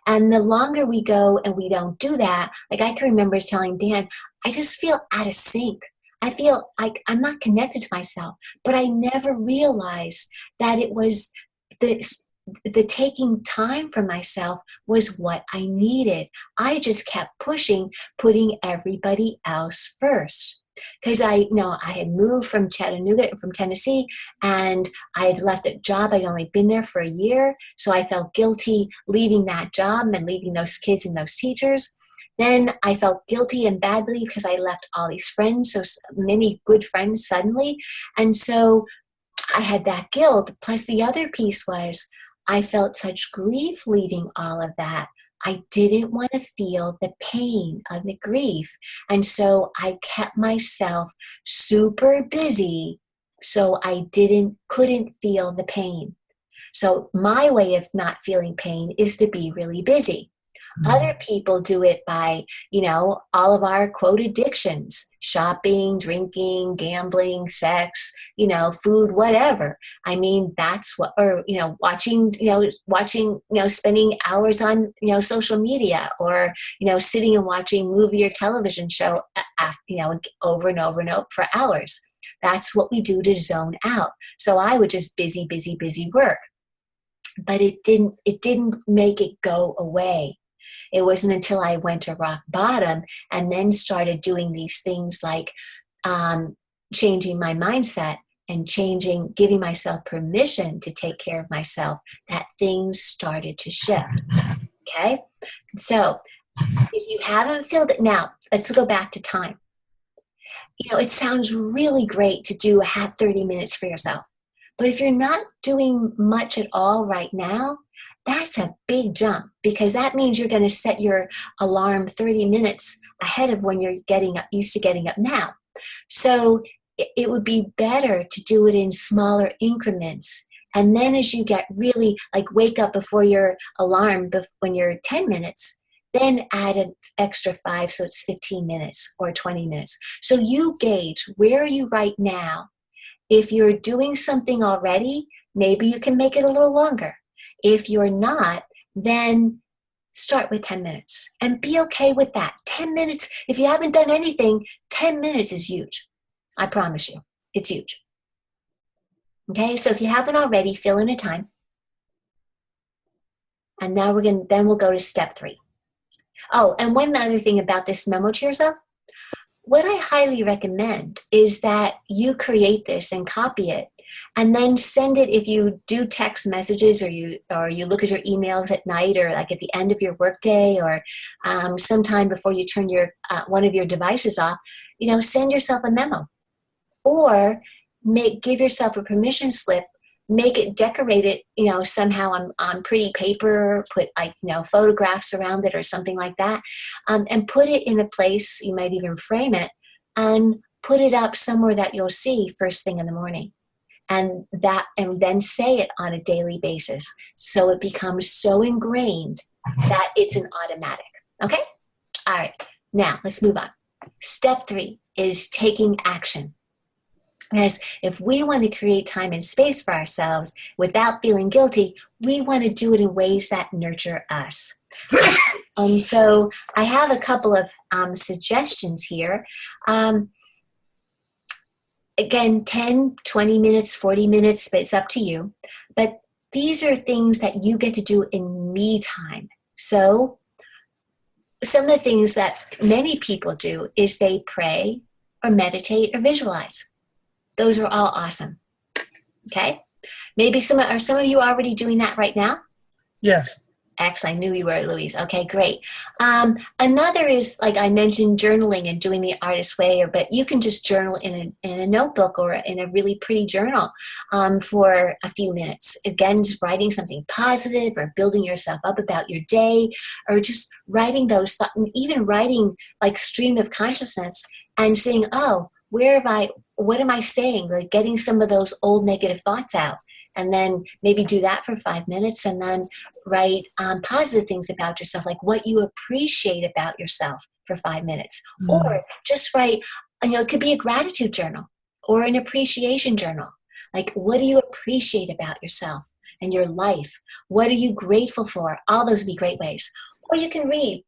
And the longer we go and we don't do that, like I can remember telling Dan, I just feel out of sync. I feel like I'm not connected to myself, but I never realized that it was the taking time for myself was what I needed. I just kept pushing, putting everybody else first. Because I had moved from Tennessee, and I had left a job. I'd only been there for a year, so I felt guilty leaving that job and leaving those kids and those teachers. Then I felt guilty and badly because I left all these friends, so many good friends suddenly. And so I had that guilt. Plus the other piece was I felt such grief leaving all of that. I didn't want to feel the pain of the grief. And so I kept myself super busy so I couldn't feel the pain. So my way of not feeling pain is to be really busy. Other people do it by, all of our quote addictions, shopping, drinking, gambling, sex, food, whatever. I mean, that's what, or, watching, spending hours on, social media or, sitting and watching movie or television show, over and over and over for hours. That's what we do to zone out. So I would just busy work, but it didn't make it go away. It wasn't until I went to rock bottom and then started doing these things like changing my mindset and giving myself permission to take care of myself, that things started to shift. Okay? So if you haven't filled it, now let's go back to time. It sounds really great to do 30 minutes for yourself. But if you're not doing much at all right now, that's a big jump, because that means you're going to set your alarm 30 minutes ahead of when you're used to getting up now. So it would be better to do it in smaller increments And then as you get really like wake up before your alarm when you're 10 minutes, then add an extra 5, so it's 15 minutes or 20 minutes. So you gauge, where are you right now? If you're doing something already, maybe you can make it a little longer. If you're not, then start with 10 minutes and be okay with that. 10 minutes, if you haven't done anything, 10 minutes is huge. I promise you, it's huge. Okay, so if you haven't already, fill in a time. And now we'll go to step 3. Oh, and one other thing about this memo to yourself, what I highly recommend is that you create this and copy it and then send it. If you do text messages or you look at your emails at night or like at the end of your workday or sometime before you turn your one of your devices off, send yourself a memo or give yourself a permission slip. Make it, decorate it, somehow on pretty paper, put photographs around it or something like that, and put it in a place, you might even frame it, and put it up somewhere that you'll see first thing in the morning. And then say it on a daily basis. So it becomes so ingrained that it's an automatic. Okay? All right. Now let's move on. Step 3 is taking action. As if we want to create time and space for ourselves without feeling guilty, we want to do it in ways that nurture us. And so I have a couple of suggestions here. Again, 10, 20 minutes, 40 minutes, but it's up to you. But these are things that you get to do in me time. So some of the things that many people do is they pray or meditate or visualize. Those are all awesome. Okay? Maybe some of you already doing that right now? Yes. Excellent. I knew you were, Louise. Okay, great. Another is, like I mentioned, journaling and doing the artist way, but you can just journal in a notebook or in a really pretty journal for a few minutes. Again, just writing something positive or building yourself up about your day or just writing those thoughts, and even writing like stream of consciousness and saying, oh, what am I saying? Like getting some of those old negative thoughts out. And then maybe do that for 5 minutes and then write positive things about yourself, like what you appreciate about yourself for 5 minutes. Or just write, it could be a gratitude journal or an appreciation journal. Like, what do you appreciate about yourself and your life? What are you grateful for? All those would be great ways. Or you can read.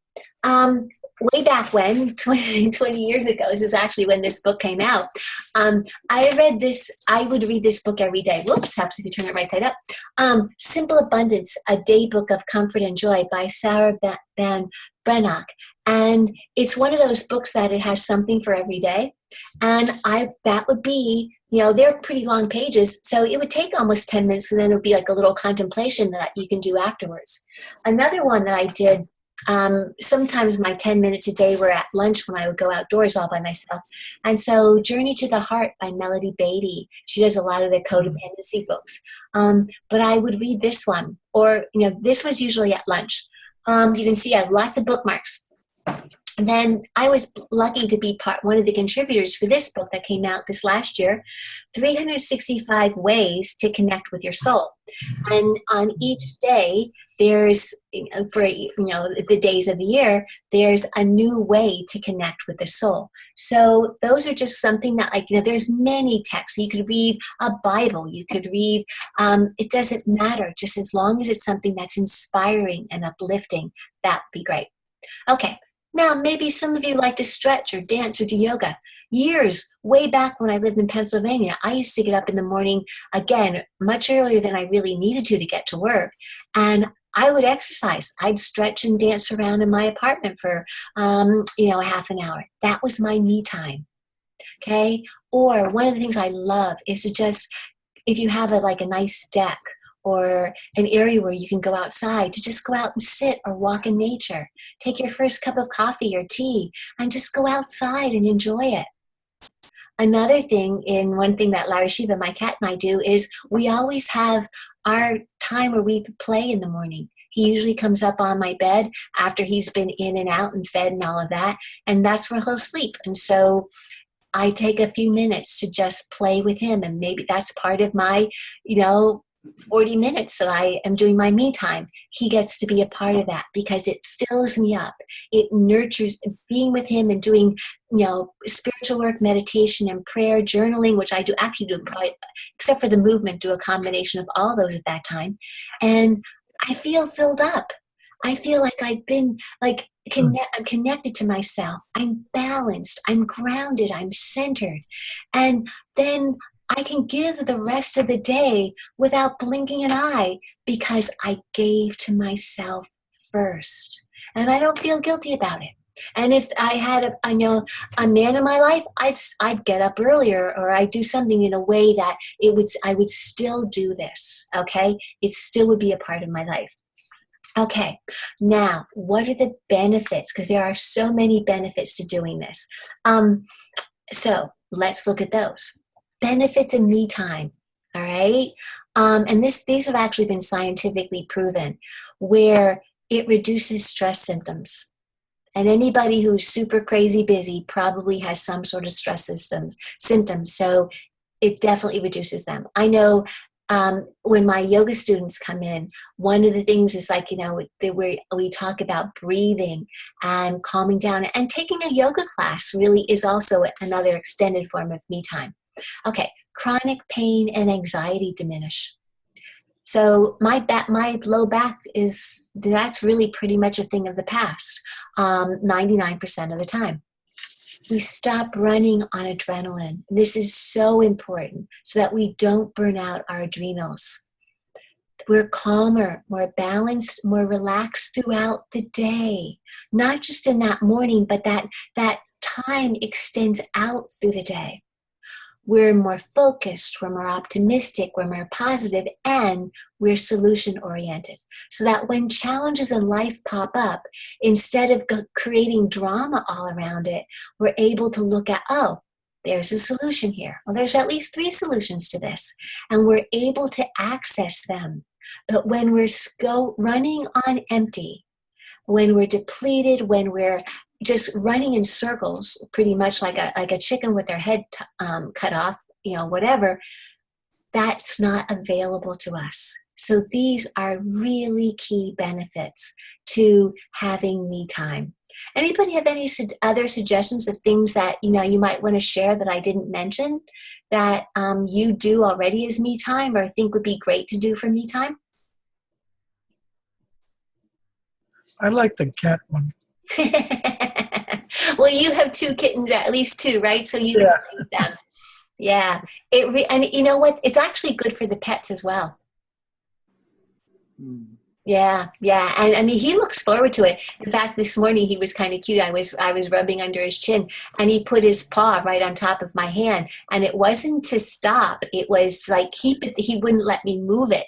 Way back when, 20 years ago, this is actually when this book came out, I would read this book every day. Whoops, helps if you turn it right side up. Simple Abundance, A Day Book of Comfort and Joy by Sarah Van Brennock. And it's one of those books that it has something for every day. And that would be, they're pretty long pages, so it would take almost 10 minutes, and then it would be like a little contemplation that you can do afterwards. Another one that I did, sometimes my 10 minutes a day were at lunch when I would go outdoors all by myself. And so Journey to the Heart by Melody Beatty, she does a lot of the codependency books. But I would read this one, or, this was usually at lunch. You can see I have lots of bookmarks. And then I was lucky to be one of the contributors for this book that came out this last year, 365 Ways to Connect with Your Soul. And on each day, there's, for the days of the year, there's a new way to connect with the soul. So those are just something that, there's many texts. You could read a Bible. You could read, it doesn't matter. Just as long as it's something that's inspiring and uplifting, that'd be great. Okay. Now, maybe some of you like to stretch or dance or do yoga. Years, way back when I lived in Pennsylvania, I used to get up in the morning, again, much earlier than I really needed to get to work. And I would exercise. I'd stretch and dance around in my apartment for, a half an hour. That was my me time. Okay? Or one of the things I love is to just, if you have a nice deck, or an area where you can go outside, to just go out and sit or walk in nature. Take your first cup of coffee or tea and just go outside and enjoy it. Another thing, one thing that Larry Shiva, my cat, and I do is we always have our time where we play in the morning. He usually comes up on my bed after he's been in and out and fed and all of that, and that's where he'll sleep. And so I take a few minutes to just play with him, and maybe that's part of my, 40 minutes that I am doing my me time, he gets to be a part of that because it fills me up. It nurtures being with him and doing, spiritual work, meditation and prayer, journaling, which I do actually do, probably, except for the movement, do a combination of all those at that time. And I feel filled up. I feel like I've been I'm connected to myself. I'm balanced. I'm grounded. I'm centered. And then I can give the rest of the day without blinking an eye because I gave to myself first. And I don't feel guilty about it. And if I had a man in my life, I'd get up earlier, or I'd do something in a way that I would still do this. Okay. It still would be a part of my life. Okay, now, what are the benefits? Because there are so many benefits to doing this. So let's look at those. Benefits of me time, all right? And these have actually been scientifically proven, where it reduces stress symptoms. And anybody who's super crazy busy probably has some sort of stress symptoms. So it definitely reduces them. I know when my yoga students come in, one of the things is we talk about breathing and calming down, and taking a yoga class really is also another extended form of me time. Okay, chronic pain and anxiety diminish. So my low back that's really pretty much a thing of the past, 99% of the time. We stop running on adrenaline. This is so important so that we don't burn out our adrenals. We're calmer, more balanced, more relaxed throughout the day. Not just in that morning, but that time extends out through the day. We're more focused, we're more optimistic, we're more positive, and we're solution-oriented. So that when challenges in life pop up, instead of creating drama all around it, we're able to look at, oh, there's a solution here. Well, there's at least 3 solutions to this, and we're able to access them. But when we're running on empty, when we're depleted, when we're just running in circles, pretty much like a chicken with their head cut off, whatever, that's not available to us. So these are really key benefits to having me time. Anybody have any other suggestions of things that you might want to share that I didn't mention that you do already as me time, or think would be great to do for me time? I like the cat one. Well, you have 2 kittens, at least 2, right? So you can play with them. Yeah. And you know what? It's actually good for the pets as well. Yeah. And I mean, he looks forward to it. In fact, this morning he was kind of cute. I was rubbing under his chin, and he put his paw right on top of my hand. And it wasn't to stop. It was like he wouldn't let me move it.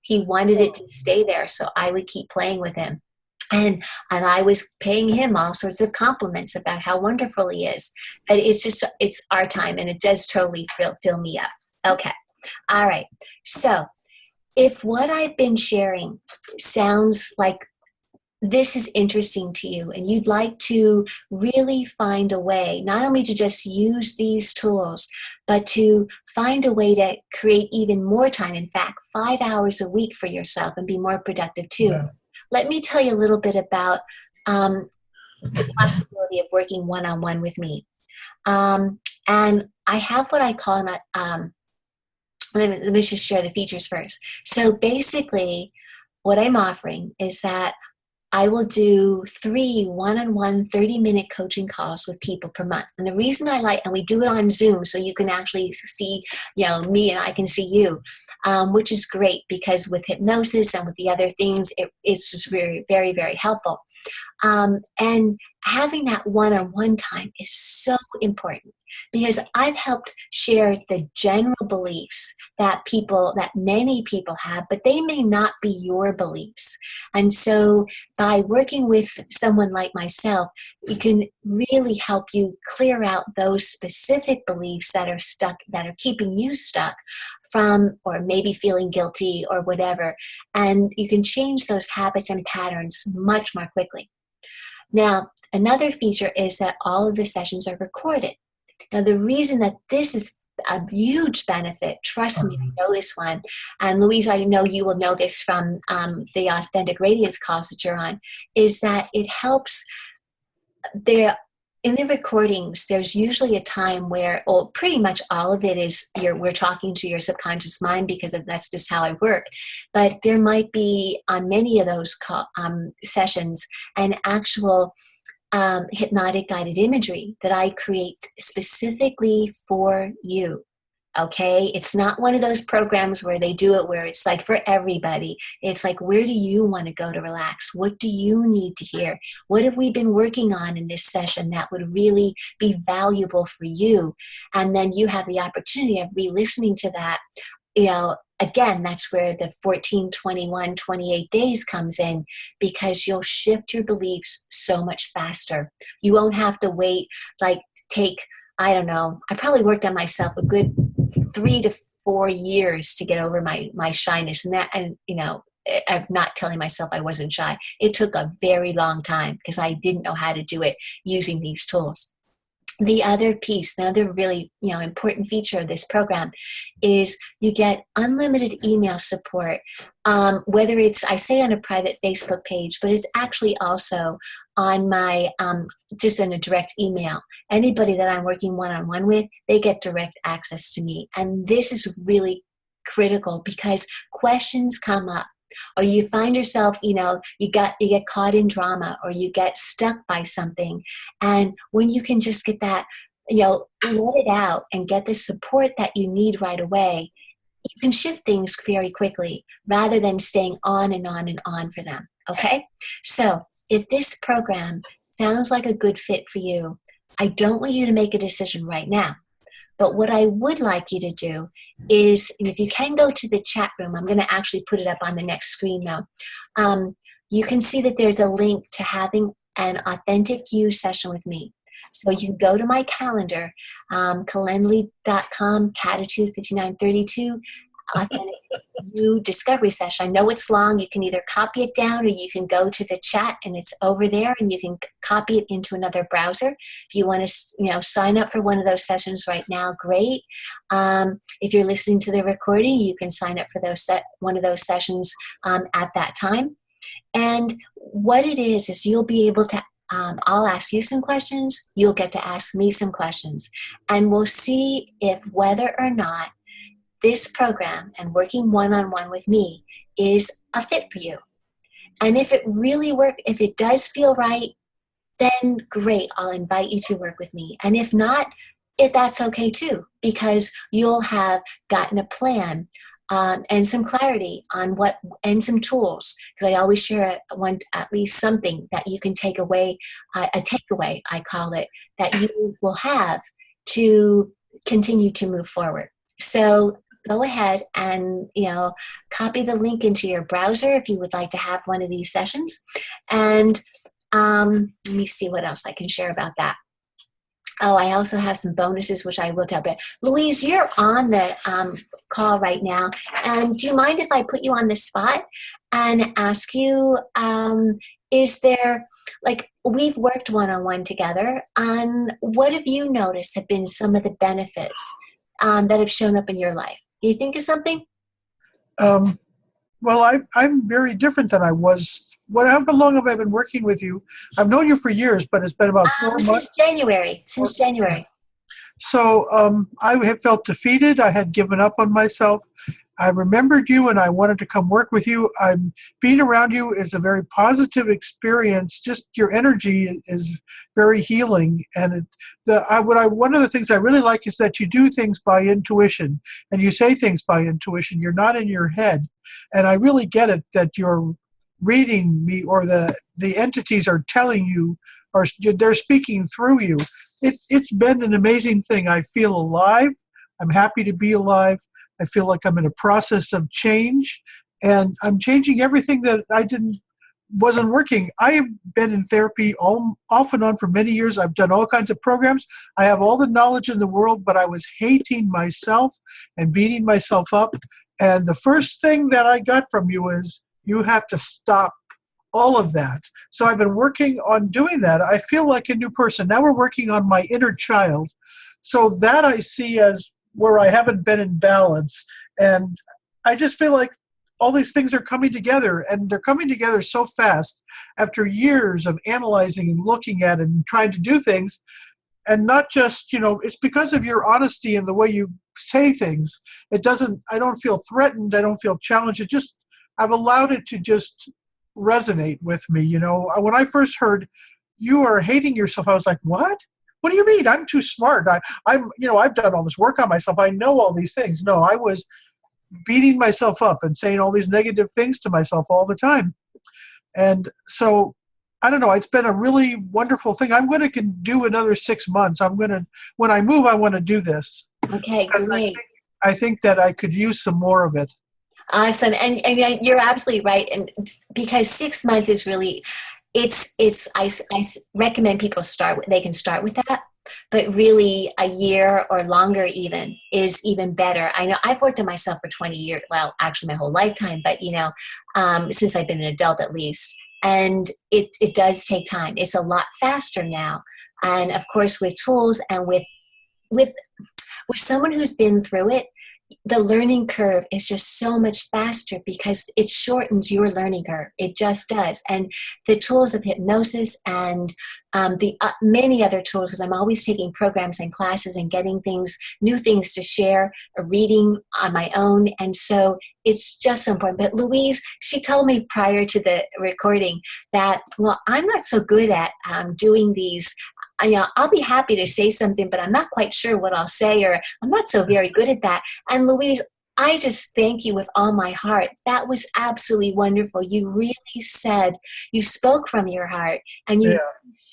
He wanted it to stay there, so I would keep playing with him. And I was paying him all sorts of compliments about how wonderful he is. But it's our time, and it does totally fill me up. Okay. All right. So if what I've been sharing sounds like this is interesting to you, and you'd like to really find a way, not only to just use these tools, but to find a way to create even more time, in fact, 5 hours a week for yourself, and be more productive too. Yeah. Let me tell you a little bit about the possibility of working one-on-one with me. And I have what I call let me just share the features first. So basically, what I'm offering is that I will do 3 one-on-one 30-minute coaching calls with people per month. And the reason and we do it on Zoom, so you can actually see, me, and I can see you, which is great, because with hypnosis and with the other things, it's just very, very, very helpful. And having that one-on-one time is so important, because I've helped share the general beliefs that many people have, but they may not be your beliefs. And so by working with someone like myself, we can really help you clear out those specific beliefs that are keeping you stuck from, or maybe feeling guilty or whatever. And you can change those habits and patterns much more quickly. Now, another feature is that all of the sessions are recorded. Now, the reason that this is a huge benefit. Trust me, I know this one. And Louise, I know you will know this from the Authentic Radiance calls that you're on, is that it helps in the recordings, there's usually a time where, well, pretty much all of it is we're talking to your subconscious mind because that's just how I work. But there might be on many of those sessions an actual hypnotic guided imagery that I create specifically for you. Okay, it's not one of those programs where they do it where it's like for everybody. It's like, where do you want to go to relax? What do you need to hear? What have we been working on in this session that would really be valuable for you? And then you have the opportunity of re-listening to that. Again, that's where the 14, 21, 28 days comes in, because you'll shift your beliefs so much faster. You won't have to wait, I don't know, I probably worked on myself a good 3 to 4 years to get over my shyness, and I'm not telling myself I wasn't shy. It took a very long time because I didn't know how to do it using these tools. The other piece, the other really important feature of this program is you get unlimited email support, whether it's, I say on a private Facebook page, but it's actually also on my, just in a direct email. Anybody that I'm working one-on-one with, they get direct access to me. And this is really critical because questions come up. Or you find yourself, you get caught in drama, or you get stuck by something. And when you can just get that, let it out and get the support that you need right away, you can shift things very quickly rather than staying on and on and on for them. Okay? So if this program sounds like a good fit for you, I don't want you to make a decision right now. But what I would like you to do is, and if you can go to the chat room, I'm going to actually put it up on the next screen though. You can see that there's a link to having an Authentic You session with me. So you can go to my calendar, calendly.com, Catitude 5932, Authentic You discovery session. I know it's long. You can either copy it down, or you can go to the chat and it's over there, and you can copy it into another browser. If you want to, sign up for one of those sessions right now, great. If you're listening to the recording, you can sign up for one of those sessions at that time. And what it is you'll be able to I'll ask you some questions. You'll get to ask me some questions, and we'll see if whether or not this program and working one-on-one with me is a fit for you. And if it really works, if it does feel right, then great, I'll invite you to work with me. And if not, that's okay too, because you'll have gotten a plan and some clarity on and some tools. Because I always share at least something that you can take away, a takeaway, I call it, that you will have to continue to move forward. So go ahead and, copy the link into your browser if you would like to have one of these sessions. And let me see what else I can share about that. Oh, I also have some bonuses, which I will tell. But Louise, you're on the call right now. And do you mind if I put you on the spot and ask you, is there, we've worked one-on-one together, and what have you noticed have been some of the benefits that have shown up in your life? Do you think of something? Well, I'm very different than I was. How long have I been working with you? I've known you for years, but it's been about 4 months. Since January. So I have felt defeated. I had given up on myself. I remembered you, and I wanted to come work with you. Being around you is a very positive experience. Just your energy is very healing. And one of the things I really like is that you do things by intuition, and you say things by intuition. You're not in your head. And I really get it that you're reading me, or the entities are telling you, or they're speaking through you. It's been an amazing thing. I feel alive. I'm happy to be alive. I feel like I'm in a process of change, and I'm changing everything that wasn't working. I have been in therapy off and on for many years. I've done all kinds of programs. I have all the knowledge in the world, but I was hating myself and beating myself up. And the first thing that I got from you is, you have to stop all of that. So I've been working on doing that. I feel like a new person. Now we're working on my inner child. So that I see as where I haven't been in balance. And I just feel like all these things are coming together, and they're coming together so fast after years of analyzing and looking at it and trying to do things. And not just, it's because of your honesty and the way you say things. I don't feel threatened. I don't feel challenged. I've allowed it to just resonate with me. When I first heard you are hating yourself, I was like, what? What do you mean? I'm too smart. I've done all this work on myself. I know all these things. No, I was beating myself up and saying all these negative things to myself all the time. And so, I don't know, it's been a really wonderful thing. I'm going to do another 6 months. When I move, I want to do this. Okay, great. I think that I could use some more of it. Awesome. And you're absolutely right. And because 6 months is really, I recommend people they can start with that, but really a year or longer even is even better. I know I've worked on myself for 20 years, well, actually my whole lifetime, but since I've been an adult at least. And it does take time. It's a lot faster now. And of course with tools and with someone who's been through it, the learning curve is just so much faster because it shortens your learning curve. It just does. And the tools of hypnosis and the many other tools, because I'm always taking programs and classes and getting new things to share, reading on my own. And so it's just so important. But Louise, she told me prior to the recording that, well, I'm not so good at doing these. I'll be happy to say something, but I'm not quite sure what I'll say, or I'm not so very good at that. And Louise, I just thank you with all my heart. That was absolutely wonderful. You really you spoke from your heart, and you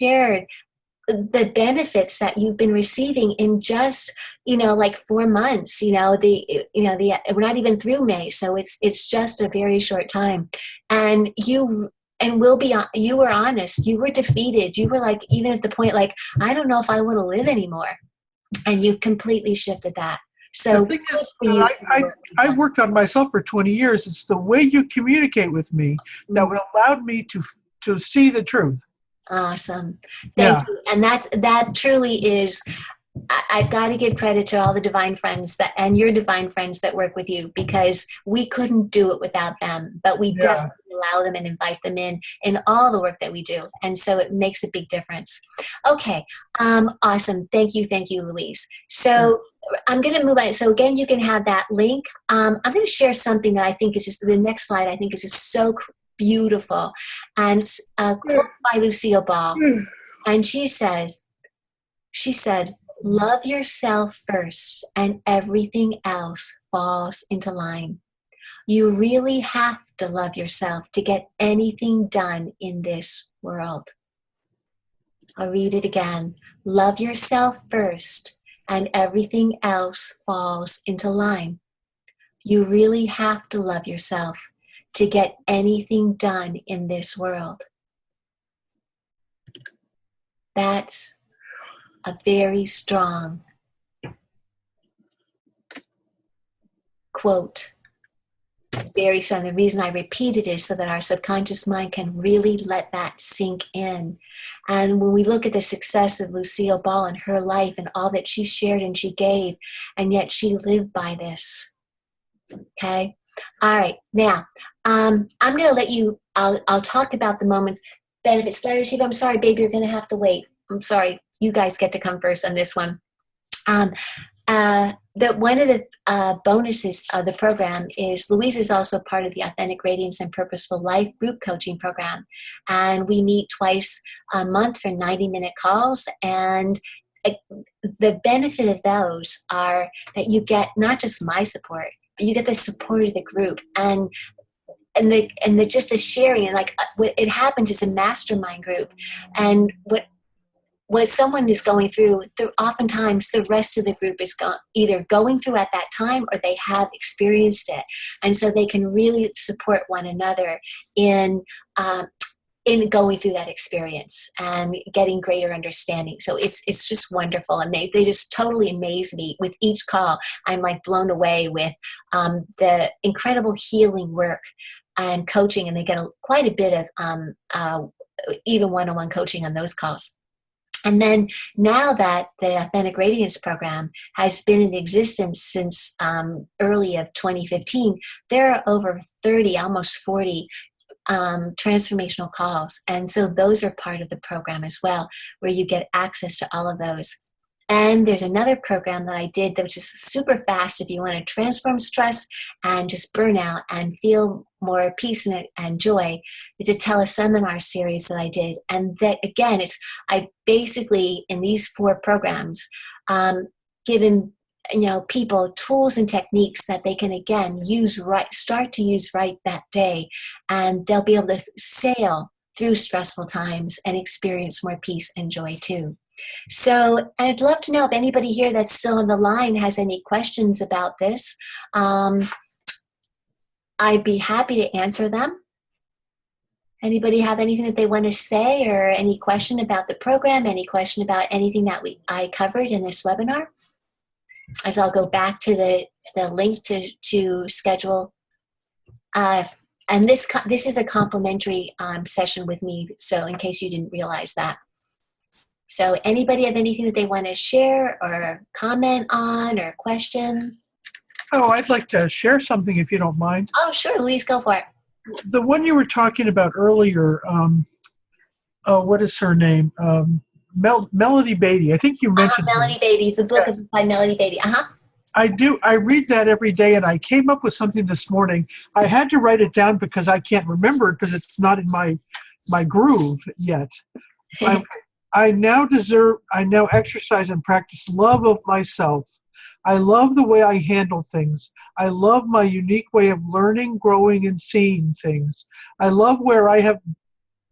shared the benefits that you've been receiving in just, like 4 months, we're not even through May. So it's just a very short time. And you were honest, you were defeated. You were like, even at the point, like, I don't know if I want to live anymore. And you've completely shifted that. So the thing is, I worked on myself for 20 years. It's the way you communicate with me that would allow me to see the truth. Awesome. Thank you. And that truly is, I've got to give credit to all the divine friends and your divine friends that work with you, because we couldn't do it without them, but we definitely allow them and invite them in all the work that we do. And so it makes a big difference. Okay. Awesome. Thank you, Louise. So I'm going to move on. So again, you can have that link. I'm going to share something that I think is just the next slide. I think is just so beautiful. And it's a quote by Lucille Ball. And she said, love yourself first and everything else falls into line. You really have to love yourself to get anything done in this world. I'll read it again. Love yourself first and everything else falls into line. You really have to love yourself to get anything done in this world. That's a very strong quote. Very strong. The reason I repeat it is so that our subconscious mind can really let that sink in. And when we look at the success of Lucille Ball and her life and all that she shared and she gave, and yet she lived by this. Okay? All right. Now, I'm going to let you, I'll talk about the moments. Benefits. Larry Shiva, I'm sorry, baby, you're going to have to wait. I'm sorry. You guys get to come first on this one. One of the bonuses of the program is Louise is also part of the Authentic Radiance and Purposeful Life group coaching program. And we meet twice a month for 90-minute calls. And the benefit of those are that you get not just my support, but you get the support of the group. And just the sharing, and like what it happens is a mastermind group. And what someone is going through, oftentimes the rest of the group is either going through at that time or they have experienced it. And so they can really support one another in going through that experience and getting greater understanding. So it's just wonderful. And they just totally amaze me with each call. I'm like blown away with the incredible healing work and coaching. And they get quite a bit of even one-on-one coaching on those calls. And then now that the Authentic Radiance program has been in existence since early of 2015, there are over 30, almost 40 transformational calls. And so those are part of the program as well, where you get access to all of those. And there's another program that I did that was just super fast if you want to transform stress and just burnout and feel more peace and joy. It's a teleseminar series that I did. And that, again, I basically, in these 4 programs, given people tools and techniques that they can, again, start to use right that day. And they'll be able to sail through stressful times and experience more peace and joy too. So I'd love to know if anybody here that's still on the line has any questions about this. I'd be happy to answer them. Anybody have anything that they want to say, or any question about the program, any question about anything that I covered in this webinar? As I'll go back to the link to schedule. And this is a complimentary session with me, so in case you didn't realize that. So anybody have anything that they want to share or comment on or question? Oh, I'd like to share something if you don't mind. Oh, sure. Louise, go for it. The one you were talking about earlier, what is her name? Melody Beatty. I think you mentioned her. Melody Beatty. It's a book Yes. by Melody Beatty. I read that every day, and I came up with something this morning. I had to write it down because I can't remember it because it's not in my groove yet. I now exercise and practice love of myself. I love the way I handle things. I love my unique way of learning, growing, and seeing things. I love where I have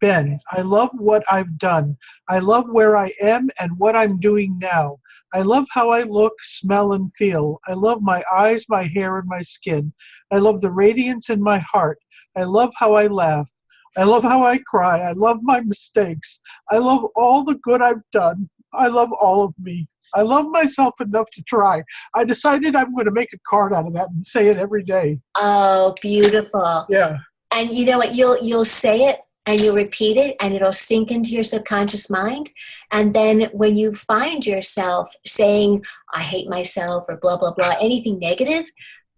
been. I love what I've done. I love where I am and what I'm doing now. I love how I look, smell, and feel. I love my eyes, my hair, and my skin. I love the radiance in my heart. I love how I laugh. I love how I cry. I love my mistakes. I love all the good I've done. I love all of me. I love myself enough to try. I decided I'm going to make a card out of that and say it every day. Oh, beautiful. Yeah. And you know what? You'll say it and you'll repeat it and it'll sink into your subconscious mind. And then when you find yourself saying, I hate myself or blah, blah, blah, anything negative,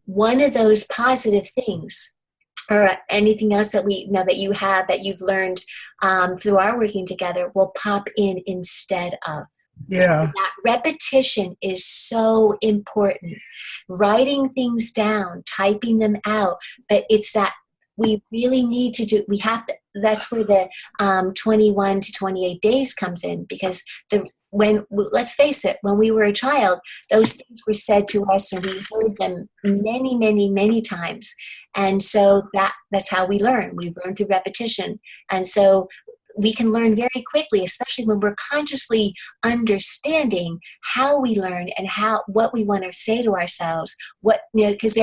one of those positive things or anything else that that you've learned through our working together will pop in instead of. Yeah. That repetition is so important. Writing things down, typing them out, but it's that we really need to do, that's where the 21 to 28 days comes in, because let's face it, when we were a child, those things were said to us and we heard them many, many, many times. And so that's how we learn. We learn through repetition. And so we can learn very quickly, especially when we're consciously understanding how we learn and what we want to say to ourselves. Because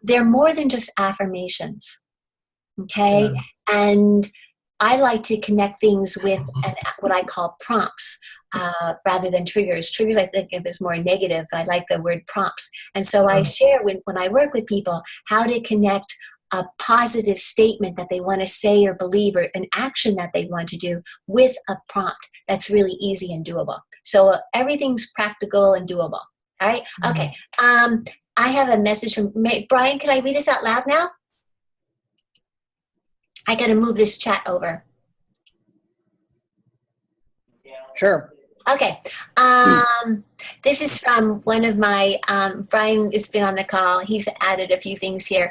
they're more than just affirmations. Okay, Yeah. And I like to connect things with what I call prompts rather than triggers. Triggers, I think, is more negative, but I like the word prompts. And so I share when I work with people how to connect a positive statement that they want to say or believe or an action that they want to do with a prompt that's really easy and doable. So everything's practical and doable. All right? Okay. I have a message from Brian. Can I read this out loud now? I got to move this chat over. Sure. Okay. This is from one of my, Brian has been on the call. He's added a few things here.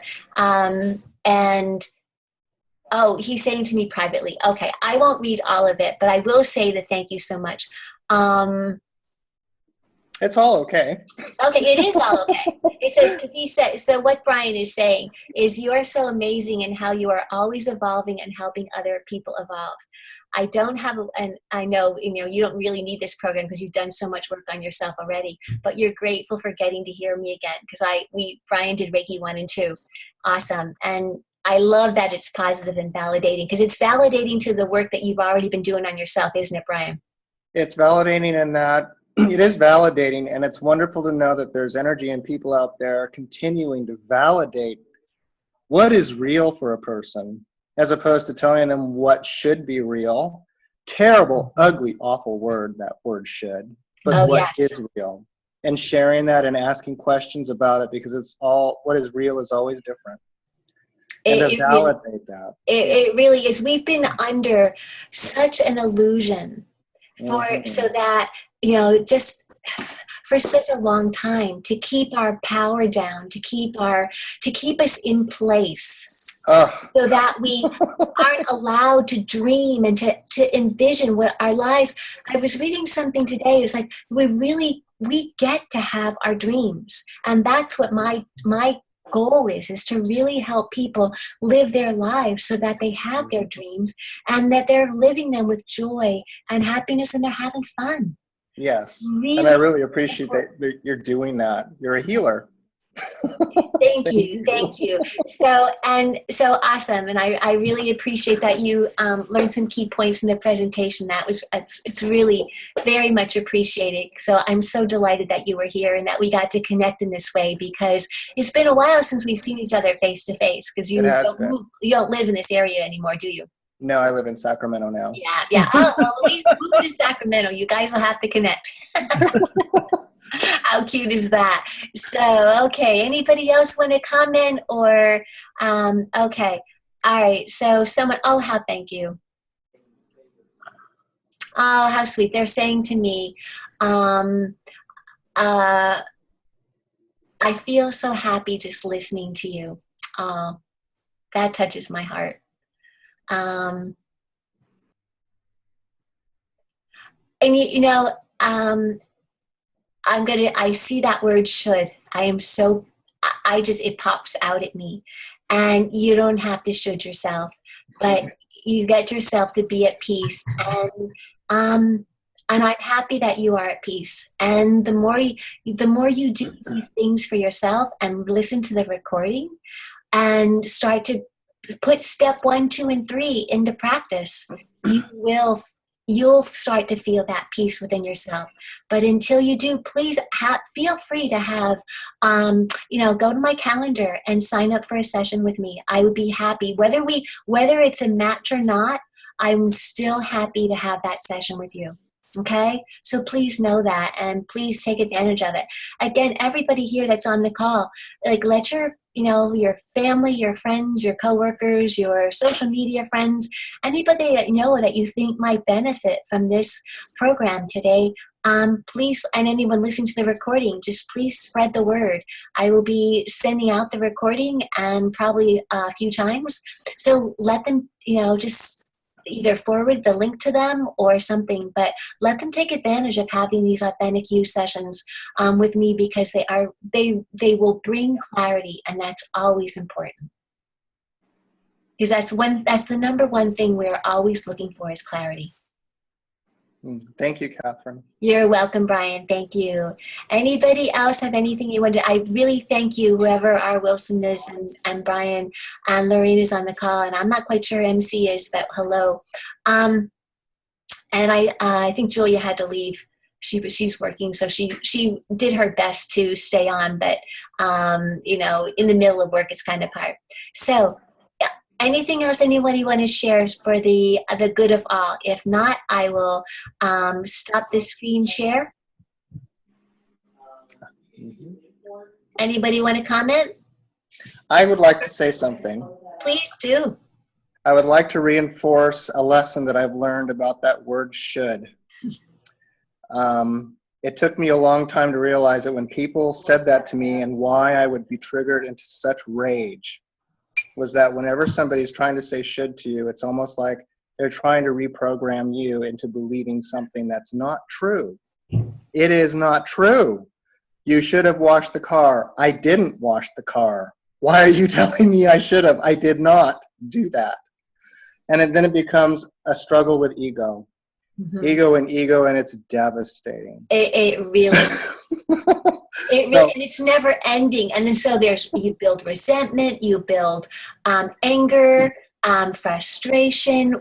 He's saying to me privately, okay, I won't read all of it, but I will say that thank you so much. It's all okay. Okay, it is all okay. It says, because he said, so what Brian is saying is you are so amazing in how you are always evolving and helping other people evolve. I don't have, and I know, you don't really need this program because you've done so much work on yourself already, but you're grateful for getting to hear me again because Brian did Reiki 1 and 2. Awesome. And I love that it's positive and validating because it's validating to the work that you've already been doing on yourself, isn't it, Brian? It's validating in that it is validating, and it's wonderful to know that there's energy and people out there continuing to validate what is real for a person, as opposed to telling them what should be real. terrible, ugly, awful word, that word should, but Oh, what yes. is real. And sharing that and asking questions about it, because it's all, what is real is always different. And to validate that. It really is. We've been under such an illusion so that, just for such a long time, to keep our power down, to keep us in place, so that we aren't allowed to dream and to envision what our lives. I was reading something today. It was like, we get to have our dreams. And that's what my goal is to really help people live their lives so that they have their dreams and that they're living them with joy and happiness and they're having fun. Yes. Really, and I really appreciate that you're doing that. You're a healer. Thank you. So awesome, and I really appreciate that you learned some key points in the presentation. It's really very much appreciated. So I'm so delighted that you were here and that we got to connect in this way, because it's been a while since we've seen each other face to face. Because you don't live in this area anymore, do you? No, I live in Sacramento now. Yeah. Oh, well, at least move to Sacramento. You guys will have to connect. How cute is that? So, okay. Anybody else want to comment or, okay. All right. So thank you. Oh, how sweet. They're saying to me, I feel so happy just listening to you. That touches my heart. And I see that word should. It pops out at me. And you don't have to should yourself, but you get yourself to be at peace. And I'm happy that you are at peace. And the more you do these things for yourself and listen to the recording and start to put step 1, 2, and 3 into practice, you'll start to feel that peace within yourself. But until you do, please feel free to have, go to my calendar and sign up for a session with me. I would be happy. Whether it's a match or not, I'm still happy to have that session with you. Okay? So please know that, and please take advantage of it. Again, everybody here that's on the call, let your family, your friends, your coworkers, your social media friends, anybody that that you think might benefit from this program today, please, and anyone listening to the recording, just please spread the word. I will be sending out the recording and probably a few times. So let them, just either forward the link to them or something, but let them take advantage of having these authentic you sessions with me, because they will bring clarity, and that's always important. Because that's the number one thing we're always looking for is clarity. Thank you, Catherine. You're welcome, Brian. Thank you. Anybody else have anything you want to? I really thank you, whoever R. Wilson is, and Brian, and Lorraine is on the call, and I'm not quite sure MC is, but hello. And I think Julia had to leave. She's working, so she did her best to stay on, but in the middle of work, it's kind of hard. So. Anything else anybody want to share for the good of all? If not, I will stop the screen share. Anybody want to comment? I would like to say something. Please do. I would like to reinforce a lesson that I've learned about that word should. It took me a long time to realize that when people said that to me, and why I would be triggered into such rage, was that whenever somebody's trying to say should to you, it's almost like they're trying to reprogram you into believing something that's not true. It is not true. You should have washed the car. I didn't wash the car. Why are you telling me I should have? I did not do that. And then it becomes a struggle with ego. Mm-hmm. Ego, and it's devastating. It really and it's never ending. And then you build resentment, you build anger, frustration.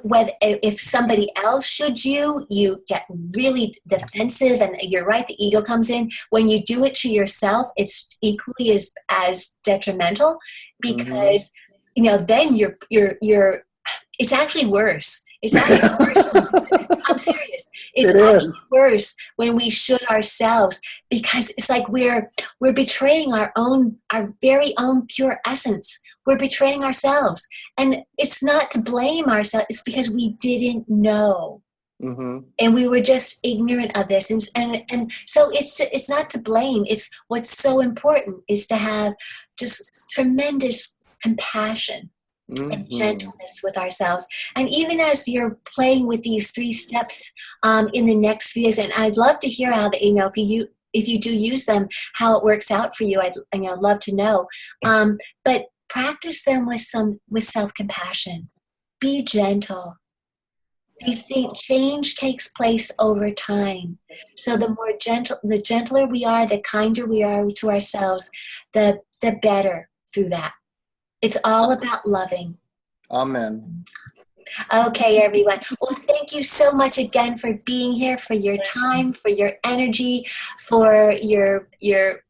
If somebody else should you get really defensive, and you're right, the ego comes in. When you do it to yourself, it's equally as detrimental, because then you're it's actually worse. It's always worse. I'm serious. It's It always is. worse when we should ourselves, because it's like we're betraying our very own pure essence. We're betraying ourselves, and it's not to blame ourselves. It's because we didn't know. Mm-hmm. And we were just ignorant of this, and so it's not to blame. It's what's so important is to have just tremendous compassion and gentleness with ourselves. And even as you're playing with these 3 steps in the next few days, and I'd love to hear how that, if you do use them, how it works out for you. I'd love to know. But practice them with self-compassion. Be gentle. These things, change takes place over time. So the gentler we are, the kinder we are to ourselves, the better through that. It's all about loving. Amen. Okay, everyone. Well, thank you so much again for being here, for your time, for your energy, for your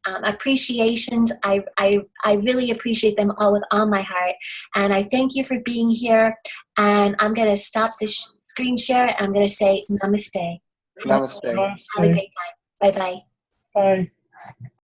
appreciations. I really appreciate them all with all my heart. And I thank you for being here. And I'm going to stop the screen share. And I'm going to say namaste. Namaste. Have a great time. Bye-bye. Bye.